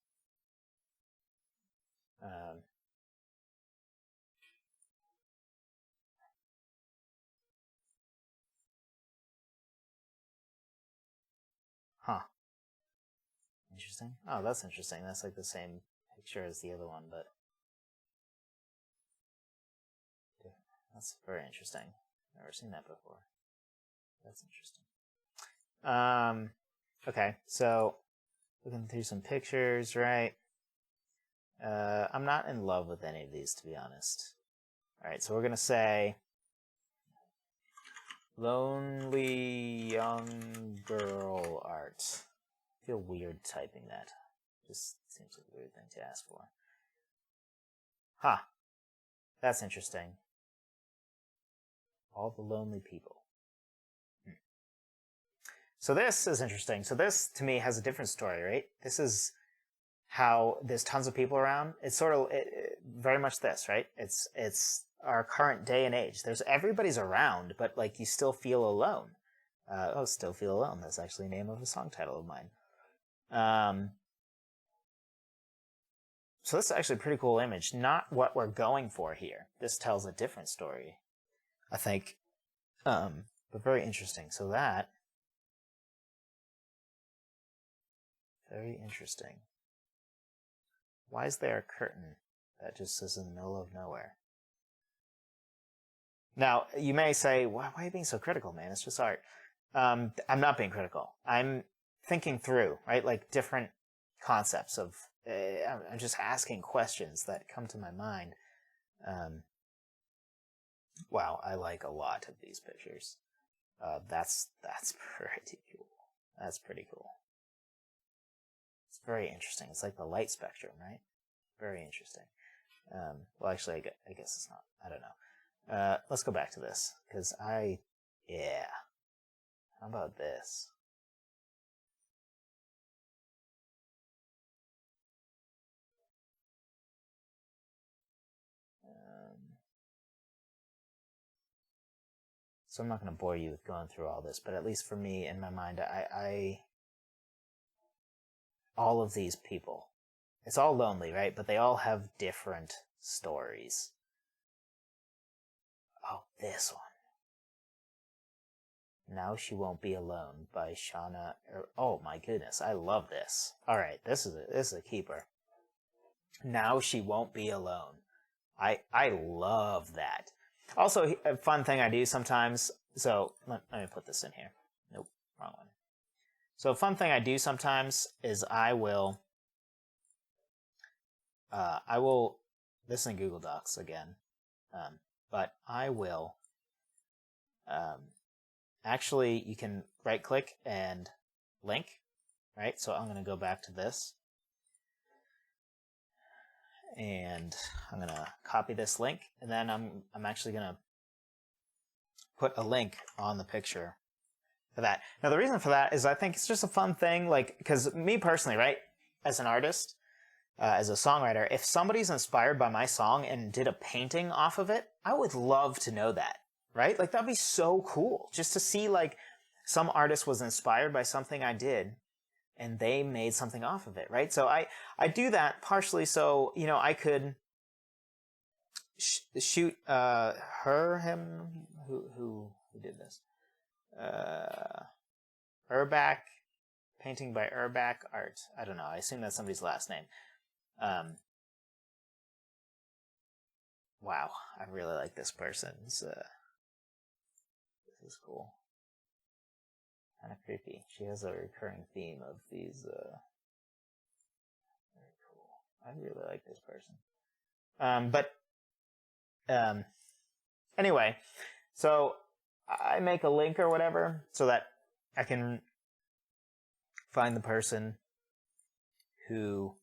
Huh. Interesting. Oh, that's interesting. That's like the same picture as the other one, but that's very interesting. Never seen that before. That's interesting. Okay, so looking through some pictures, right? I'm not in love with any of these, to be honest. Alright, so we're gonna say lonely young girl art. I feel weird typing that. Just seems like a weird thing to ask for. Huh. That's interesting. All the lonely people. So this is interesting. So this, to me, has a different story, right? This is how there's tons of people around. It's sort of very much this, right? It's our current day and age. Everybody's around, but like you still feel alone. Still feel alone. That's actually the name of a song title of mine. So this is actually a pretty cool image. Not what we're going for here. This tells a different story, I think. But very interesting. So that, very interesting. Why is there a curtain that just is in the middle of nowhere? Now, you may say, why are you being so critical, man? It's just art. I'm not being critical. I'm thinking through, right? Like different concepts of, I'm just asking questions that come to my mind. Wow, I like a lot of these pictures. That's pretty cool. That's pretty cool. It's very interesting. It's like the light spectrum, right? Very interesting. Well, actually, I guess it's not. I don't know. Let's go back to this, because yeah. How about this? So I'm not going to bore you with going through all this, but at least for me, in my mind, all of these people, it's all lonely, right? But they all have different stories. Oh, this one. Now She Won't Be Alone by Shauna. Oh my goodness, I love this. All right, this is a keeper. Now She Won't Be Alone. I love that. Also, a fun thing I do sometimes, so let me put this in here. Nope, wrong one. So a fun thing I do sometimes is I will, this is in Google Docs again, but I will, actually, you can right-click and link, right? So I'm going to go back to this. And I'm going to copy this link, and then I'm actually going to put a link on the picture for that. Now, the reason for that is I think it's just a fun thing, like, because me personally, right, as an artist, as a songwriter, if somebody's inspired by my song and did a painting off of it, I would love to know that, right? Like, that'd be so cool, just to see, like, some artist was inspired by something I did, and they made something off of it, right? So I do that partially so, you know, I could shoot him, who did this? Urbach, painting by Urbach Art. I don't know. I assume that's somebody's last name. Wow, I really like this person's. This is cool. Kind of creepy. She has a recurring theme of these. Very cool. I really like this person. Anyway, so I make a link or whatever so that I can find the person who.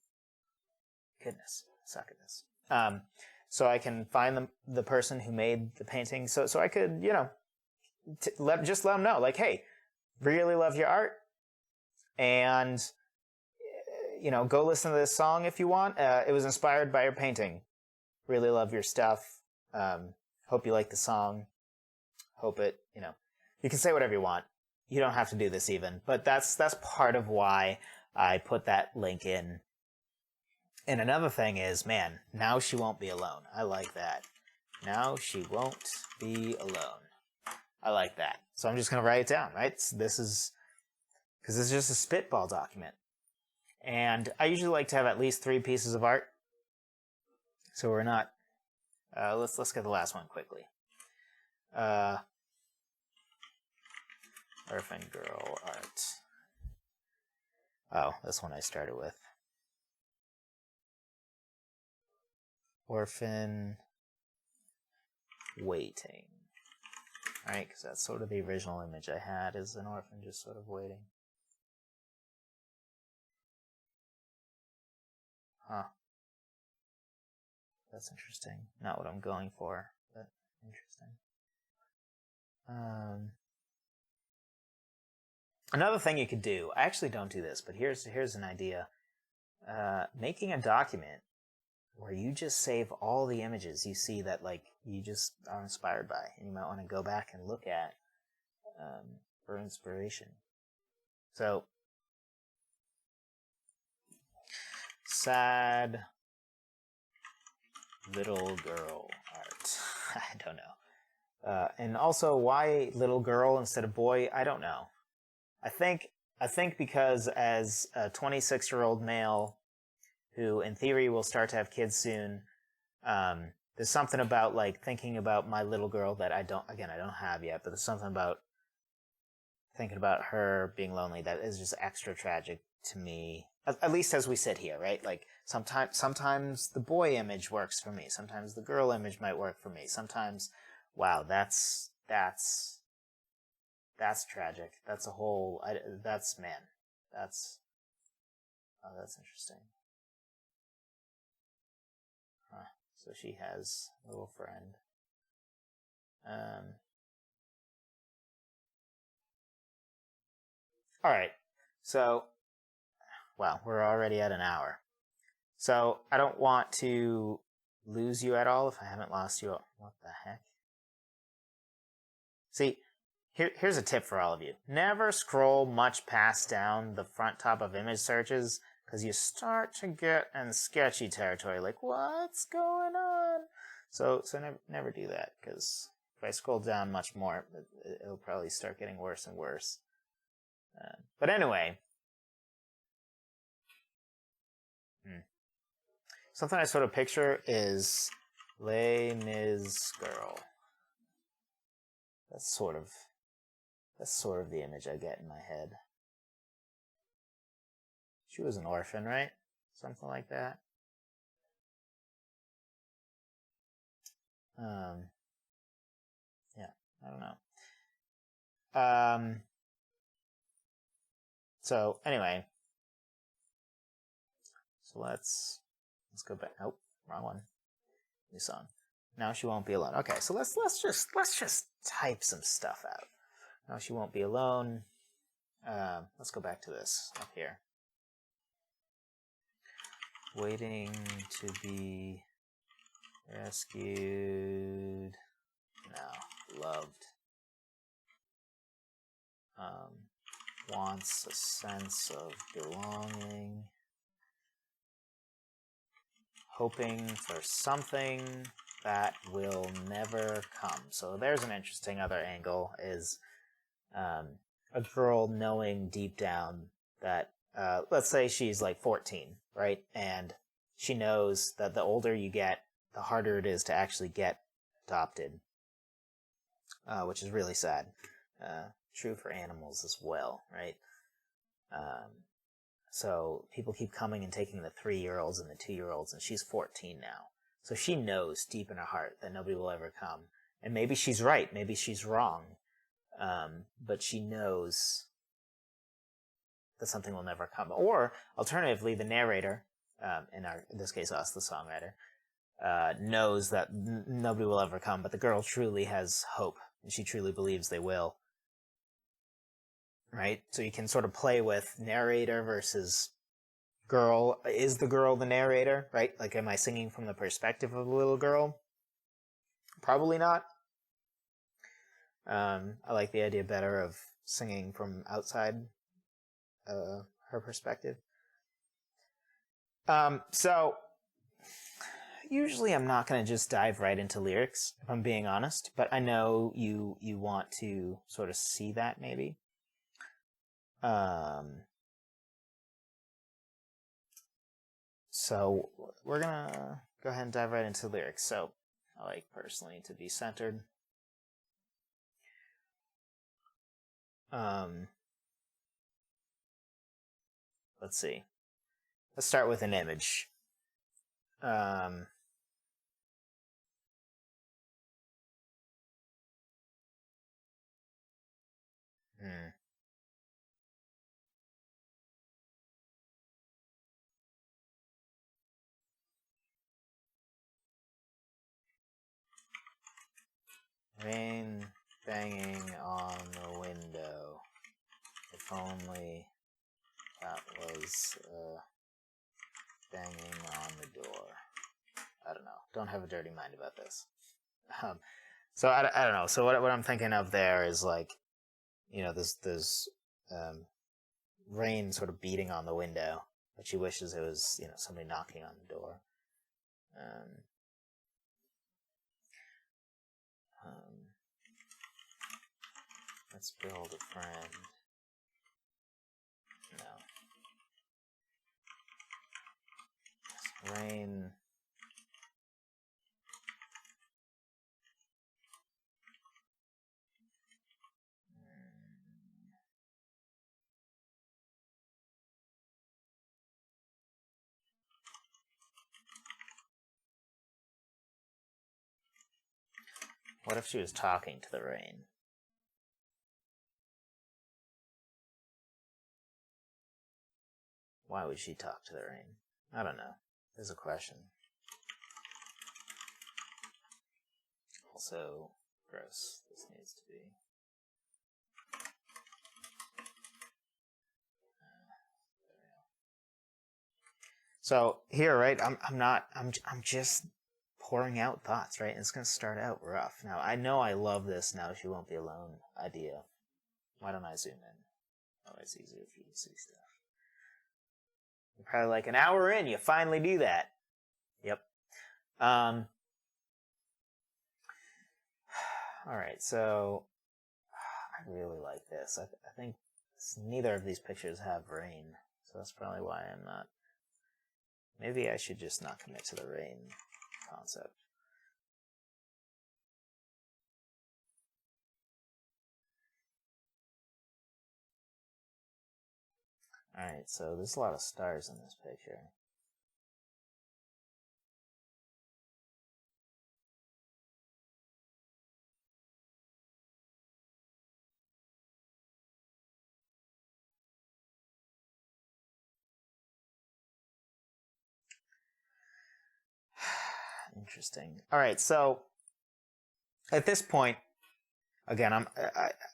Goodness, suck at this. So I can find the person who made the painting. So I could, you know, just let them know, like, hey, really love your art, and, you know, go listen to this song if you want. It was inspired by your painting. Really love your stuff. Hope you like the song. Hope it, you know, you can say whatever you want. You don't have to do this even, but that's part of why I put that link in. And another thing is, man, now she won't be alone. I like that. Now she won't be alone. I like that. So I'm just going to write it down, right? So this is, because this is just a spitball document. And I usually like to have at least 3 pieces of art. So we're not, let's get the last one quickly. Orphan Girl Art. Oh, this one I started with. Orphan Waiting. Alright, because that's sort of the original image I had, is an orphan just sort of waiting. Huh. That's interesting. Not what I'm going for, but interesting. Another thing you could do, I actually don't do this, but here's an idea. Making a document where you just save all the images you see that, like, you just are inspired by, and you might want to go back and look at for inspiration. So, sad little girl art. I don't know. And also, why little girl instead of boy? I don't know. I think because as a 26-year-old male who, in theory, will start to have kids soon, there's something about, like, thinking about my little girl that I don't have yet, but there's something about thinking about her being lonely that is just extra tragic to me, at least as we sit here, right? Like, sometimes the boy image works for me, sometimes the girl image might work for me, sometimes, wow, that's tragic. That's a whole, that's interesting. Huh. So she has a little friend. Alright, so, well, we're already at an hour. So, I don't want to lose you at all if I haven't lost you. What the heck? See, here's a tip for all of you. Never scroll much past down the front top of image searches, because you start to get in sketchy territory, like, what's going on? So never do that, because if I scroll down much more, it'll probably start getting worse and worse. But anyway, something I sort of picture is Les Mis girl. That's sort of the image I get in my head. She was an orphan, right? Something like that. Yeah, I don't know. So anyway, so let's go back. Oh, wrong one. New song. Now she won't be alone. Okay, so let's just type some stuff out. Now she won't be alone. Let's go back to this up here. Waiting to be rescued. No, loved. Wants a sense of belonging. Hoping for something that will never come. So there's an interesting other angle, is a girl knowing deep down that, let's say she's like 14, right? And she knows that the older you get, the harder it is to actually get adopted, which is really sad. True for animals as well, right? So people keep coming and taking the 3-year-olds and the 2-year-olds, and she's 14 now. So she knows deep in her heart that nobody will ever come. And maybe she's right, maybe she's wrong, but she knows that something will never come. Or, alternatively, the narrator, in this case us, the songwriter, knows that nobody will ever come, but the girl truly has hope, and she truly believes they will. Right? So you can sort of play with narrator versus girl. Is the girl the narrator? Right? Like, am I singing from the perspective of a little girl? Probably not. I like the idea better of singing from outside her perspective. So usually I'm not going to just dive right into lyrics, if I'm being honest, but I know you want to sort of see that maybe. So we're gonna go ahead and dive right into lyrics. So I like personally to be centered. Let's see. Let's start with an image. Rain banging on the window. If only that was banging on the door. I don't know. Don't have a dirty mind about this. So I don't know. So what I'm thinking of there is, like, you know, there's rain sort of beating on the window, but she wishes it was, you know, somebody knocking on the door. Let's build a friend. No. Rain. What if she was talking to the rain? Why would she talk to the rain? I don't know. There's a question. Also, gross. This needs to be. So here, right? I'm just pouring out thoughts, right? It's gonna start out rough. Now I know I love this "Now She Won't Be Alone" idea. Why don't I zoom in? Oh, it's easier for you to see stuff. You're probably like, an hour in, you finally do that. Yep. All right, so I really like this. I think neither of these pictures have rain, so that's probably why I'm not. Maybe I should just not commit to the rain concept. Alright, so there's a lot of stars in this picture. Interesting. Alright, so at this point, again,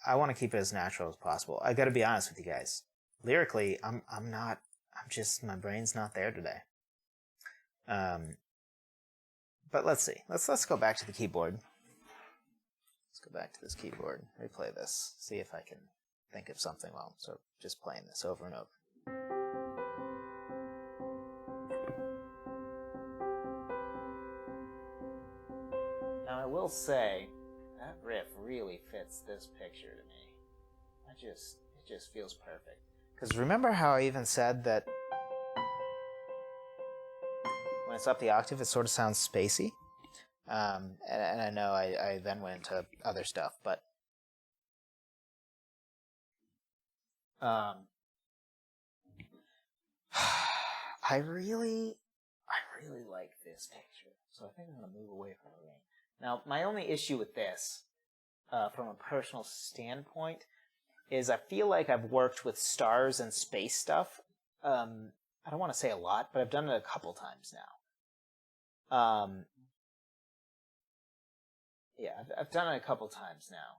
I want to keep it as natural as possible. I gotta be honest with you guys. Lyrically, my brain's not there today. But let's see. Let's go back to the keyboard. Let's go back to this keyboard. Replay this. See if I can think of something while I'm sort of just playing this over and over. Now I will say that riff really fits this picture to me. It just feels perfect. Because remember how I even said that when it's up the octave, it sort of sounds spacey? And I know I then went into other stuff, but I really like this picture, so I think I'm going to move away from the rain. Now, my only issue with this, from a personal standpoint, is I feel like I've worked with stars and space stuff. I don't want to say a lot, but I've done it a couple times now. Yeah, I've done it a couple times now.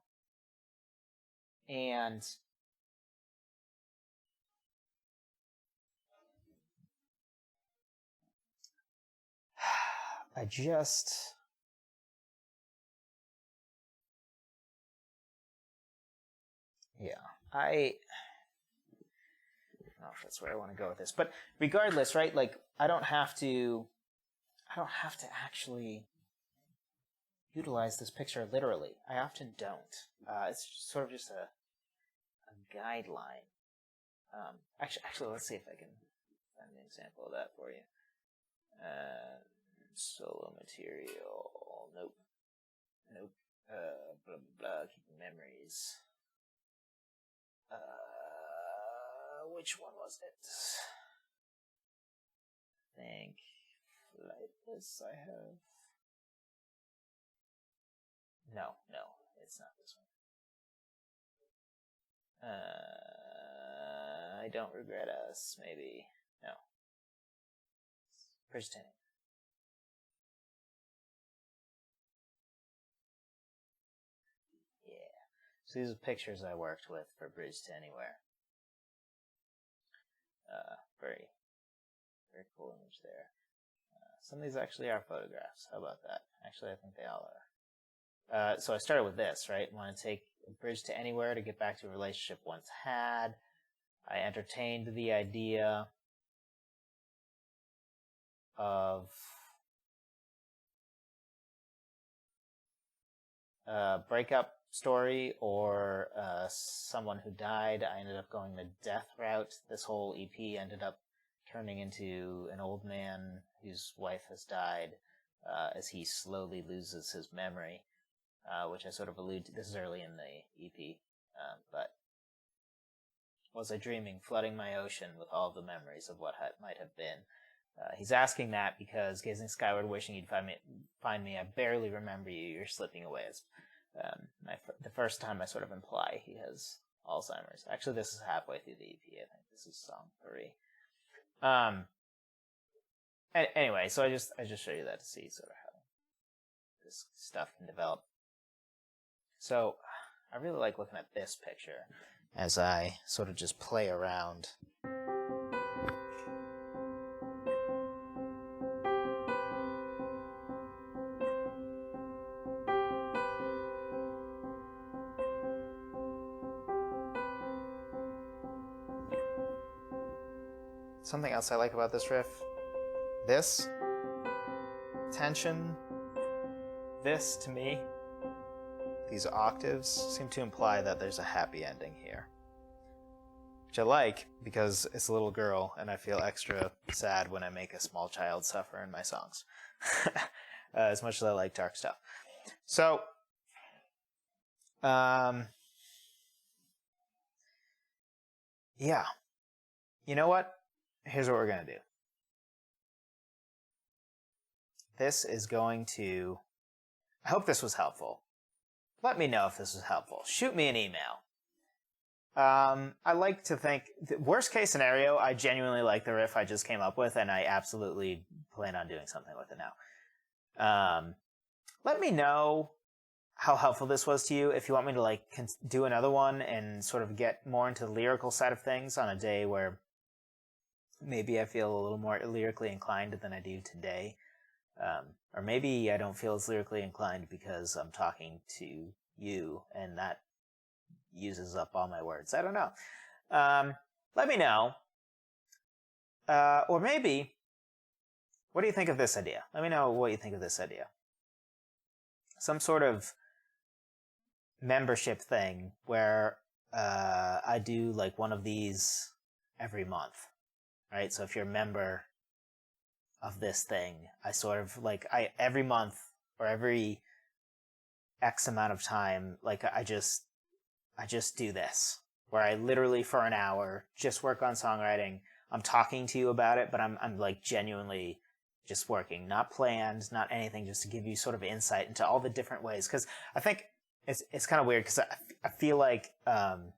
And I just... Yeah, I don't know if that's where I want to go with this. But regardless, right, like, I don't have to actually utilize this picture literally. I often don't. It's sort of just a guideline. Actually, let's see if I can find an example of that for you. Solo material. Nope. Blah, blah, blah. Keeping memories. Which one was it? I think Flightless I have. No, it's not this one. I Don't Regret Us, maybe. No. Bridge to Anywhere. Yeah. So these are pictures I worked with for Bridge to Anywhere. Very, very cool image there. Some of these actually are photographs. How about that? Actually, I think they all are. So I started with this, right? Want to take a Bridge to Anywhere to get back to a relationship once had. I entertained the idea of a breakup story or someone who died. I ended up going the death route. This whole EP ended up turning into an old man whose wife has died as he slowly loses his memory, which I sort of allude to. This is early in the EP, but was I dreaming, flooding my ocean with all the memories of what might have been? He's asking that because gazing skyward, wishing you'd find me. I barely remember you. You're slipping away. It's the first time I sort of imply he has Alzheimer's. Actually, this is halfway through the EP. I think this is song 3. Anyway, so I just show you that to see sort of how this stuff can develop. So I really like looking at this picture as I sort of just play around. Something else I like about this riff, this tension, this to me, these octaves seem to imply that there's a happy ending here. Which I like because it's a little girl and I feel extra sad when I make a small child suffer in my songs. As much as I like dark stuff. So, yeah. you know what? Here's what we're going to do. This is going to... I hope this was helpful. Let me know if this was helpful. Shoot me an email. I like to think... worst case scenario, I genuinely like the riff I just came up with, and I absolutely plan on doing something with it now. Let me know how helpful this was to you. If you want me to do another one and sort of get more into the lyrical side of things on a day where maybe I feel a little more lyrically inclined than I do today. Or maybe I don't feel as lyrically inclined because I'm talking to you and that uses up all my words. I don't know. Let me know. Or maybe, what do you think of this idea? Let me know what you think of this idea. Some sort of membership thing where I do one of these every month, right? So if you're a member of this thing, I sort of every month or every X amount of time, I just do this where I literally for an hour just work on songwriting. I'm talking to you about it, but I'm genuinely just working, not planned, not anything, just to give you sort of insight into all the different ways. Because I think it's kind of weird because I feel like I'm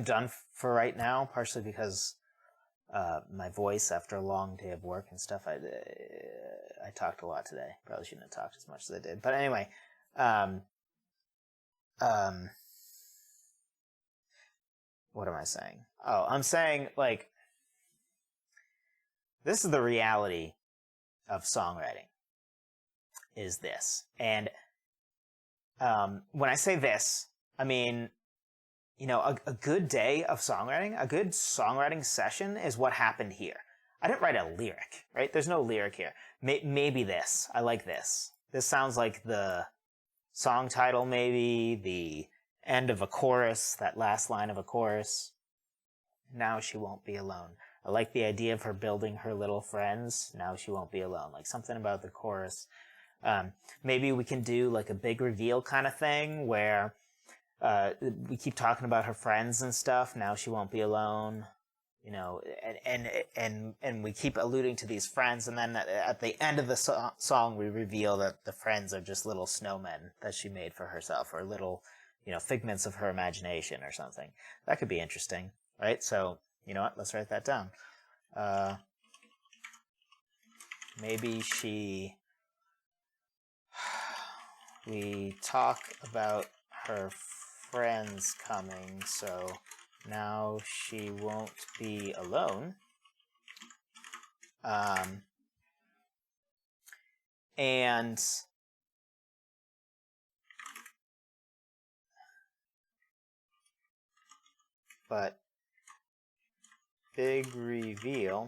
done for right now, partially because my voice after a long day of work and stuff. I talked a lot today. Probably shouldn't have talked as much as I did. But anyway, what am I saying? Oh, I'm saying this is the reality of songwriting. Is this. And when I say this, I mean, a good day of songwriting, a good songwriting session is what happened here. I didn't write a lyric, right? There's no lyric here. Maybe this. I like this. This sounds like the song title, maybe, the end of a chorus, that last line of a chorus. Now she won't be alone. I like the idea of her building her little friends. Now she won't be alone. Something about the chorus. Maybe we can do a big reveal kind of thing where we keep talking about her friends and stuff. Now she won't be alone, and we keep alluding to these friends. And then at the end of the song, we reveal that the friends are just little snowmen that she made for herself, or little, figments of her imagination or something. That could be interesting, right? So, you know what? Let's write that down. Maybe we talk about her friends coming, so now she won't be alone. But big reveal,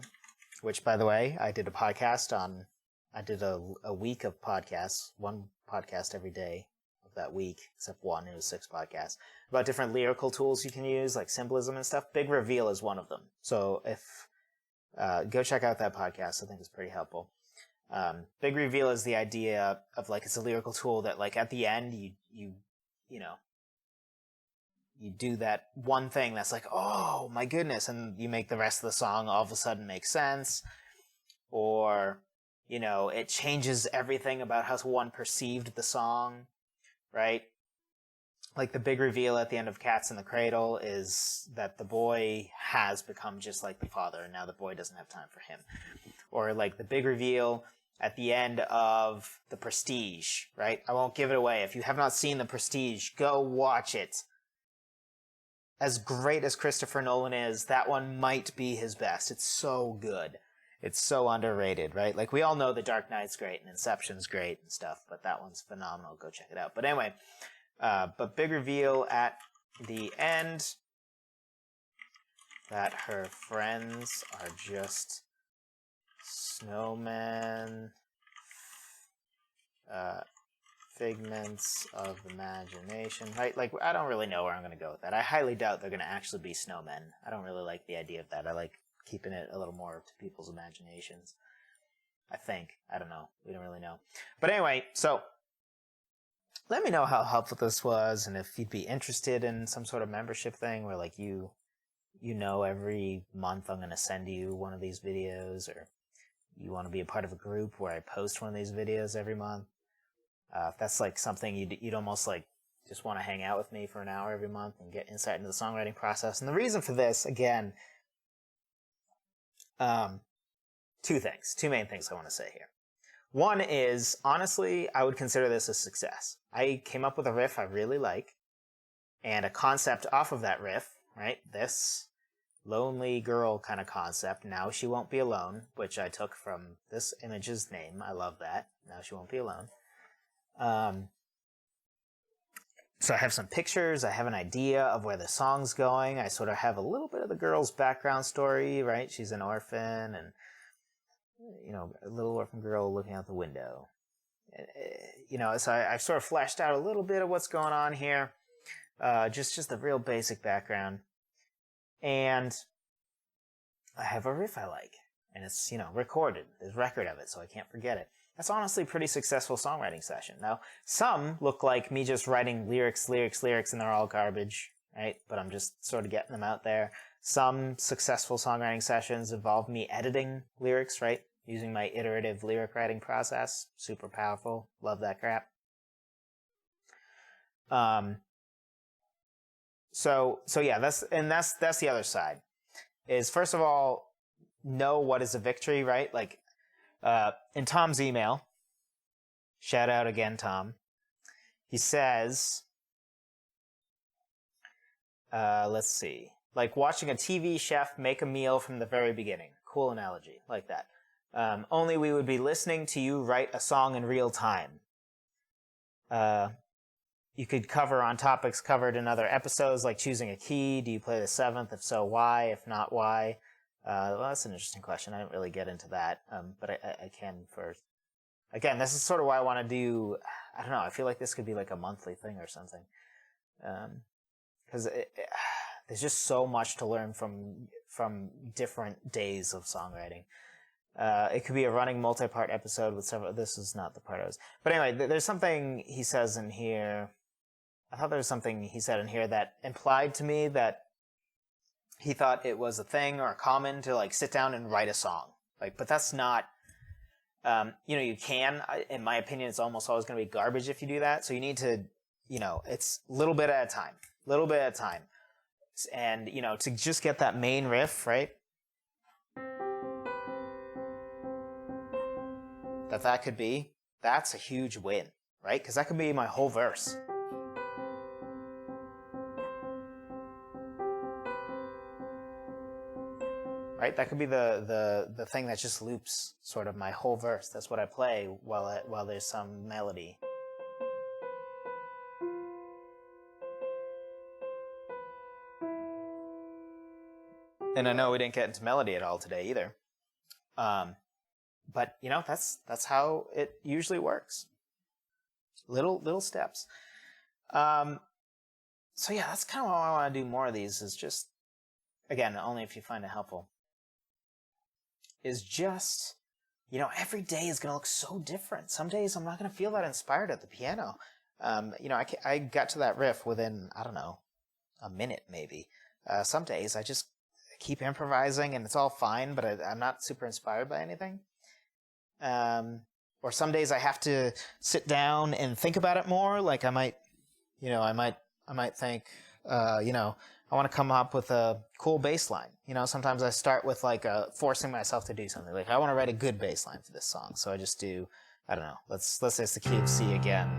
which, by the way, I did a podcast on. I did a week of podcasts, one podcast every day of that week, except one. It was 6 podcasts about different lyrical tools you can use, like symbolism and stuff. Big reveal is one of them. So if go check out that podcast, I think it's pretty helpful. Big reveal is the idea of it's a lyrical tool that at the end you do that one thing that's oh my goodness, and you make the rest of the song all of a sudden make sense, or it changes everything about how one perceived the song, right? The big reveal at the end of Cats in the Cradle is that the boy has become just like the father, and now the boy doesn't have time for him. Or the big reveal at the end of The Prestige, right? I won't give it away. If you have not seen The Prestige, go watch it. As great as Christopher Nolan is, that one might be his best. It's so good. It's so underrated, right? We all know The Dark Knight's great and Inception's great and stuff, but that one's phenomenal. Go check it out. But anyway, but big reveal at the end that her friends are just snowmen, figments of imagination, right? I don't really know where I'm going to go with that. I highly doubt they're going to actually be snowmen. I don't really like the idea of that. I like keeping it a little more to people's imaginations. I think. I don't know. We don't really know. But anyway, so let me know how helpful this was, and if you'd be interested in some sort of membership thing where you every month I'm going to send you one of these videos, or you want to be a part of a group where I post one of these videos every month. If that's like something you'd almost like just want to hang out with me for an hour every month and get insight into the songwriting process. And the reason for this, again, two main things I want to say here. One is, honestly, I would consider this a success. I came up with a riff I really like, and a concept off of that riff, right? This lonely girl kind of concept, Now She Won't Be Alone, which I took from this image's name. I love that. Now She Won't Be Alone. So I have some pictures, I have an idea of where the song's going, I sort of have a little bit of the girl's background story, right? She's an orphan, and, a little orphan girl looking out the window. So I've sort of fleshed out a little bit of what's going on here, just the real basic background. And I have a riff I like, and it's, recorded. There's record of it, so I can't forget it. That's honestly a pretty successful songwriting session. Now, some look like me just writing lyrics, and they're all garbage, right? But I'm just sort of getting them out there. Some successful songwriting sessions involve me editing lyrics, right? Using my iterative lyric writing process. Super powerful. Love that crap. So yeah, that's the other side. Is, first of all, know what is a victory, right? Like, in Tom's email, shout out again, Tom, he says, let's see, like watching a TV chef make a meal from the very beginning. Cool analogy, like that. Only we would be listening to you write a song in real time. You could cover on topics covered in other episodes, like choosing a key. Do you play the seventh? If so, why? If not, why? Well, that's an interesting question. I didn't really get into that, but I can first. Again, this is sort of why I want to do, I don't know, I feel like this could be like a monthly thing or something. Because there's just so much to learn from different days of songwriting. It could be a running multi-part episode with several, this is not the part I was, but anyway, there's something he says in here, I thought there was something he said in here that implied to me that he thought it was a thing or common to like sit down and write a song. Like, but that's not, you can, in my opinion, it's almost always going to be garbage if you do that. So you need to, it's a little bit at a time. And, to just get that main riff, right? That could be, that's a huge win, right? Because that could be my whole verse. Right? That could be the thing that just loops sort of my whole verse. That's what I play while there's some melody. And I know we didn't get into melody at all today either. But that's how it usually works. Little steps. So yeah, that's kind of why I want to do more of these, is just, again, only if you find it helpful, is just, every day is going to look so different. Some days I'm not going to feel that inspired at the piano. I got to that riff within, I don't know, a minute maybe. Some days I just keep improvising and it's all fine, but I'm not super inspired by anything. Or some days I have to sit down and think about it more. Like I might think, I want to come up with a cool bass line. Sometimes I start with forcing myself to do something. Like I want to write a good bass line for this song. So I just do, I don't know, let's say it's the key of C again.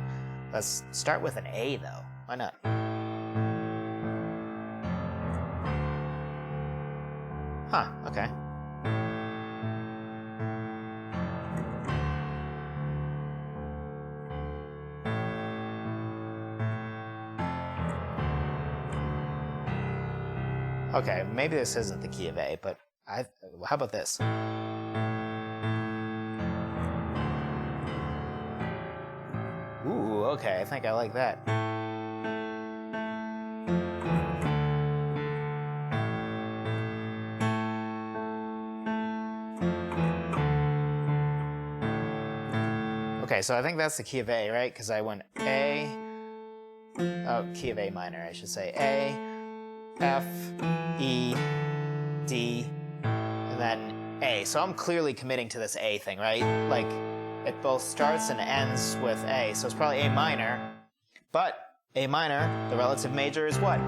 Let's start with an A though. Why not? Huh, okay. Okay, maybe this isn't the key of A, but how about this? Ooh, okay, I think I like that. Okay, so I think that's the key of A, right? Because I went A, key of A minor, I should say. A, F, E, D, and then A. So I'm clearly committing to this A thing, right? Like, it both starts and ends with A, so it's probably A minor. But A minor, the relative major is what?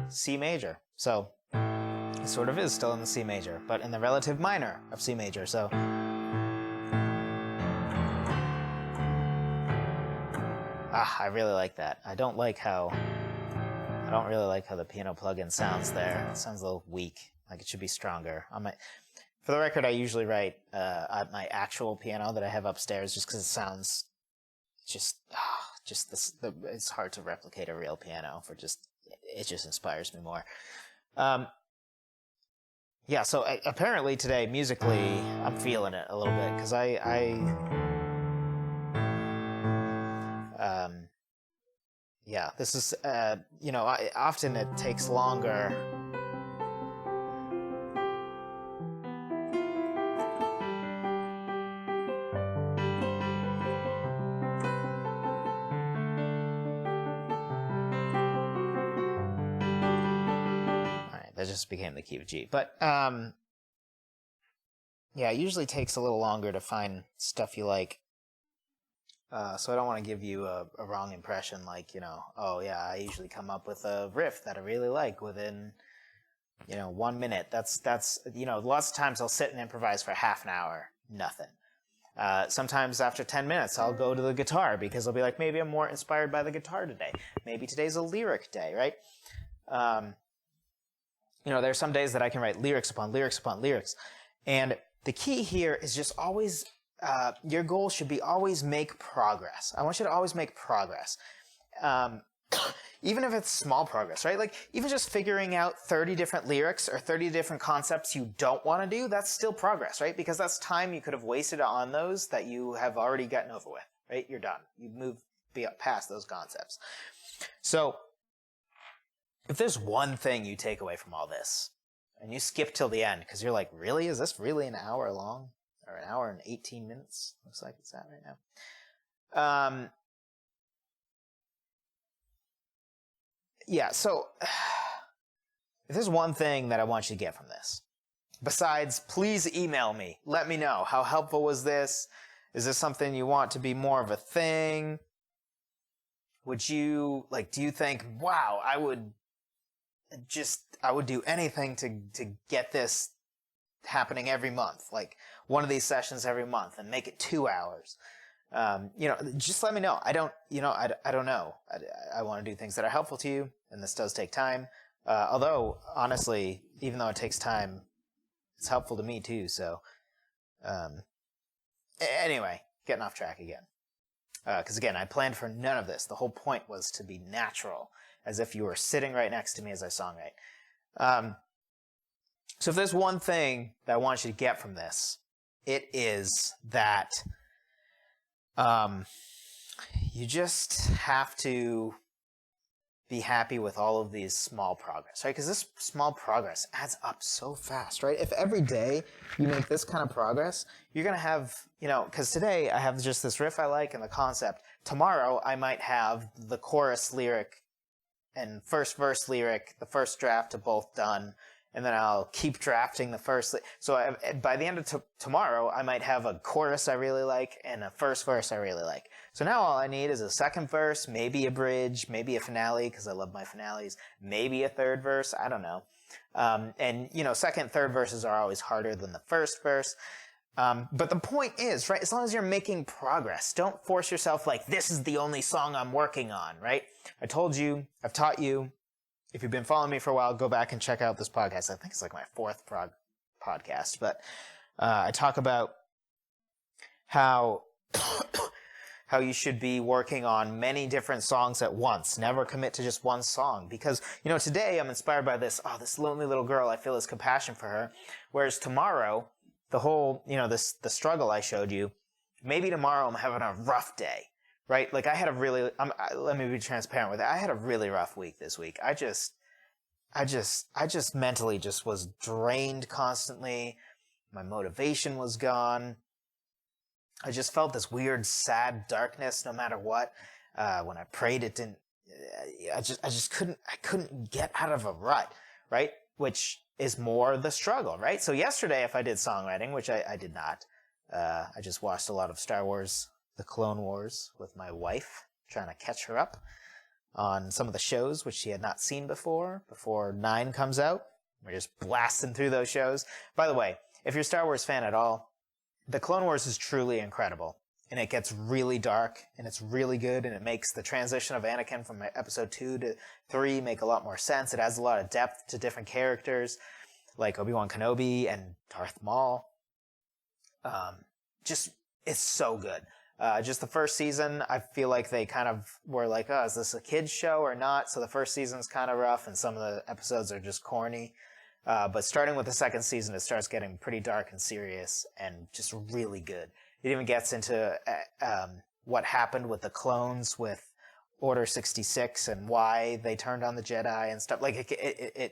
C major. So it sort of is still in the C major, but in the relative minor of C major. So I really like that. I don't really like how the piano plugin sounds there. It sounds a little weak. Like it should be stronger. For the record, I usually write at my actual piano that I have upstairs, just because it sounds it's hard to replicate a real piano. It just inspires me more. Yeah. So apparently today, musically, I'm feeling it a little bit because yeah, this is, often it takes longer. All right, that just became the key of G. But, yeah, it usually takes a little longer to find stuff you like. So I don't want to give you a wrong impression, like, oh yeah, I usually come up with a riff that I really like within, 1 minute. That's lots of times I'll sit and improvise for half an hour, nothing. Sometimes after 10 minutes, I'll go to the guitar because I'll be like, maybe I'm more inspired by the guitar today. Maybe today's a lyric day, right? There's some days that I can write lyrics upon lyrics upon lyrics. And the key here is just always... your goal should be always make progress. I want you to always make progress. Even if it's small progress, right? Like, even just figuring out 30 different lyrics or 30 different concepts you don't want to do, that's still progress, right? Because that's time you could have wasted on those that you have already gotten over with, right? You're done. You've moved past those concepts. So, if there's one thing you take away from all this, and you skip till the end, because you're like, really? Is this really an hour long? Or an hour and 18 minutes. Looks like it's that right now. Yeah, so if there's one thing that I want you to get from this, besides, please email me. Let me know. How helpful was this? Is this something you want to be more of a thing? Do you think, wow, I would do anything to get this happening every month, like one of these sessions every month, and make it 2 hours. Just let me know. I don't know. I want to do things that are helpful to you, and this does take time. Although, honestly, even though it takes time, it's helpful to me too. So, anyway, getting off track again. Because again, I planned for none of this. The whole point was to be natural, as if you were sitting right next to me as I songwrite. So if there's one thing that I want you to get from this, it is that you just have to be happy with all of these small progress, right? Because this small progress adds up so fast, right? If every day you make this kind of progress, you're going to have, because today I have just this riff I like and the concept. Tomorrow I might have the chorus lyric and first verse lyric, the first draft of both done, and then I'll keep drafting the first. So by the end of tomorrow, I might have a chorus I really like and a first verse I really like. So now all I need is a second verse, maybe a bridge, maybe a finale, because I love my finales, maybe a third verse, I don't know. Second, third verses are always harder than the first verse. But the point is, right, as long as you're making progress, don't force yourself like, this is the only song I'm working on, right? I told you, I've taught you. If you've been following me for a while, go back and check out this podcast. I think it's like my fourth podcast. But I talk about how you should be working on many different songs at once. Never commit to just one song. Because, today I'm inspired by this lonely little girl. I feel this compassion for her. Whereas tomorrow, the whole, the struggle I showed you, maybe tomorrow I'm having a rough day. Right? Like I had let me be transparent with it. I had a really rough week this week. I just mentally just was drained constantly. My motivation was gone. I just felt this weird, sad darkness no matter what. When I prayed, it didn't, I couldn't get out of a rut. right? Which is more the struggle, right? So yesterday, if I did songwriting, which I did not, I just watched a lot of Star Wars, The Clone Wars with my wife, trying to catch her up on some of the shows which she had not seen before 9 comes out. We're just blasting through those shows. By the way, if you're a Star Wars fan at all, The Clone Wars is truly incredible. And it gets really dark, and it's really good, and it makes the transition of Anakin from episode 2 to 3 make a lot more sense. It adds a lot of depth to different characters, like Obi-Wan Kenobi and Darth Maul. It's so good. Just the first season, I feel like they kind of were like, oh, is this a kid's show or not? So the first season's kind of rough, and some of the episodes are just corny. But starting with the second season, it starts getting pretty dark and serious and just really good. It even gets into what happened with the clones with Order 66 and why they turned on the Jedi and stuff. Like I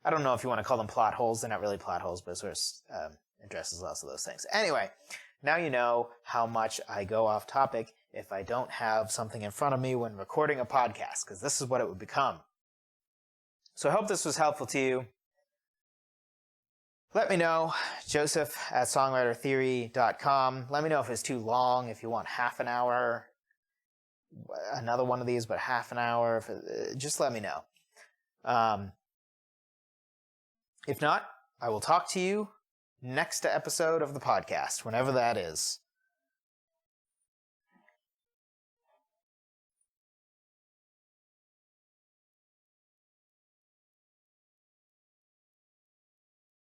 don't know if you want to call them plot holes. They're not really plot holes, but it sort of addresses lots of those things. Anyway, now you know how much I go off topic if I don't have something in front of me when recording a podcast, because this is what it would become. So I hope this was helpful to you. Let me know, joseph@songwritertheory.com. Let me know if it's too long, if you want half an hour, another one of these, but half an hour. Just let me know. If not, I will talk to you next episode of the podcast, whenever that is.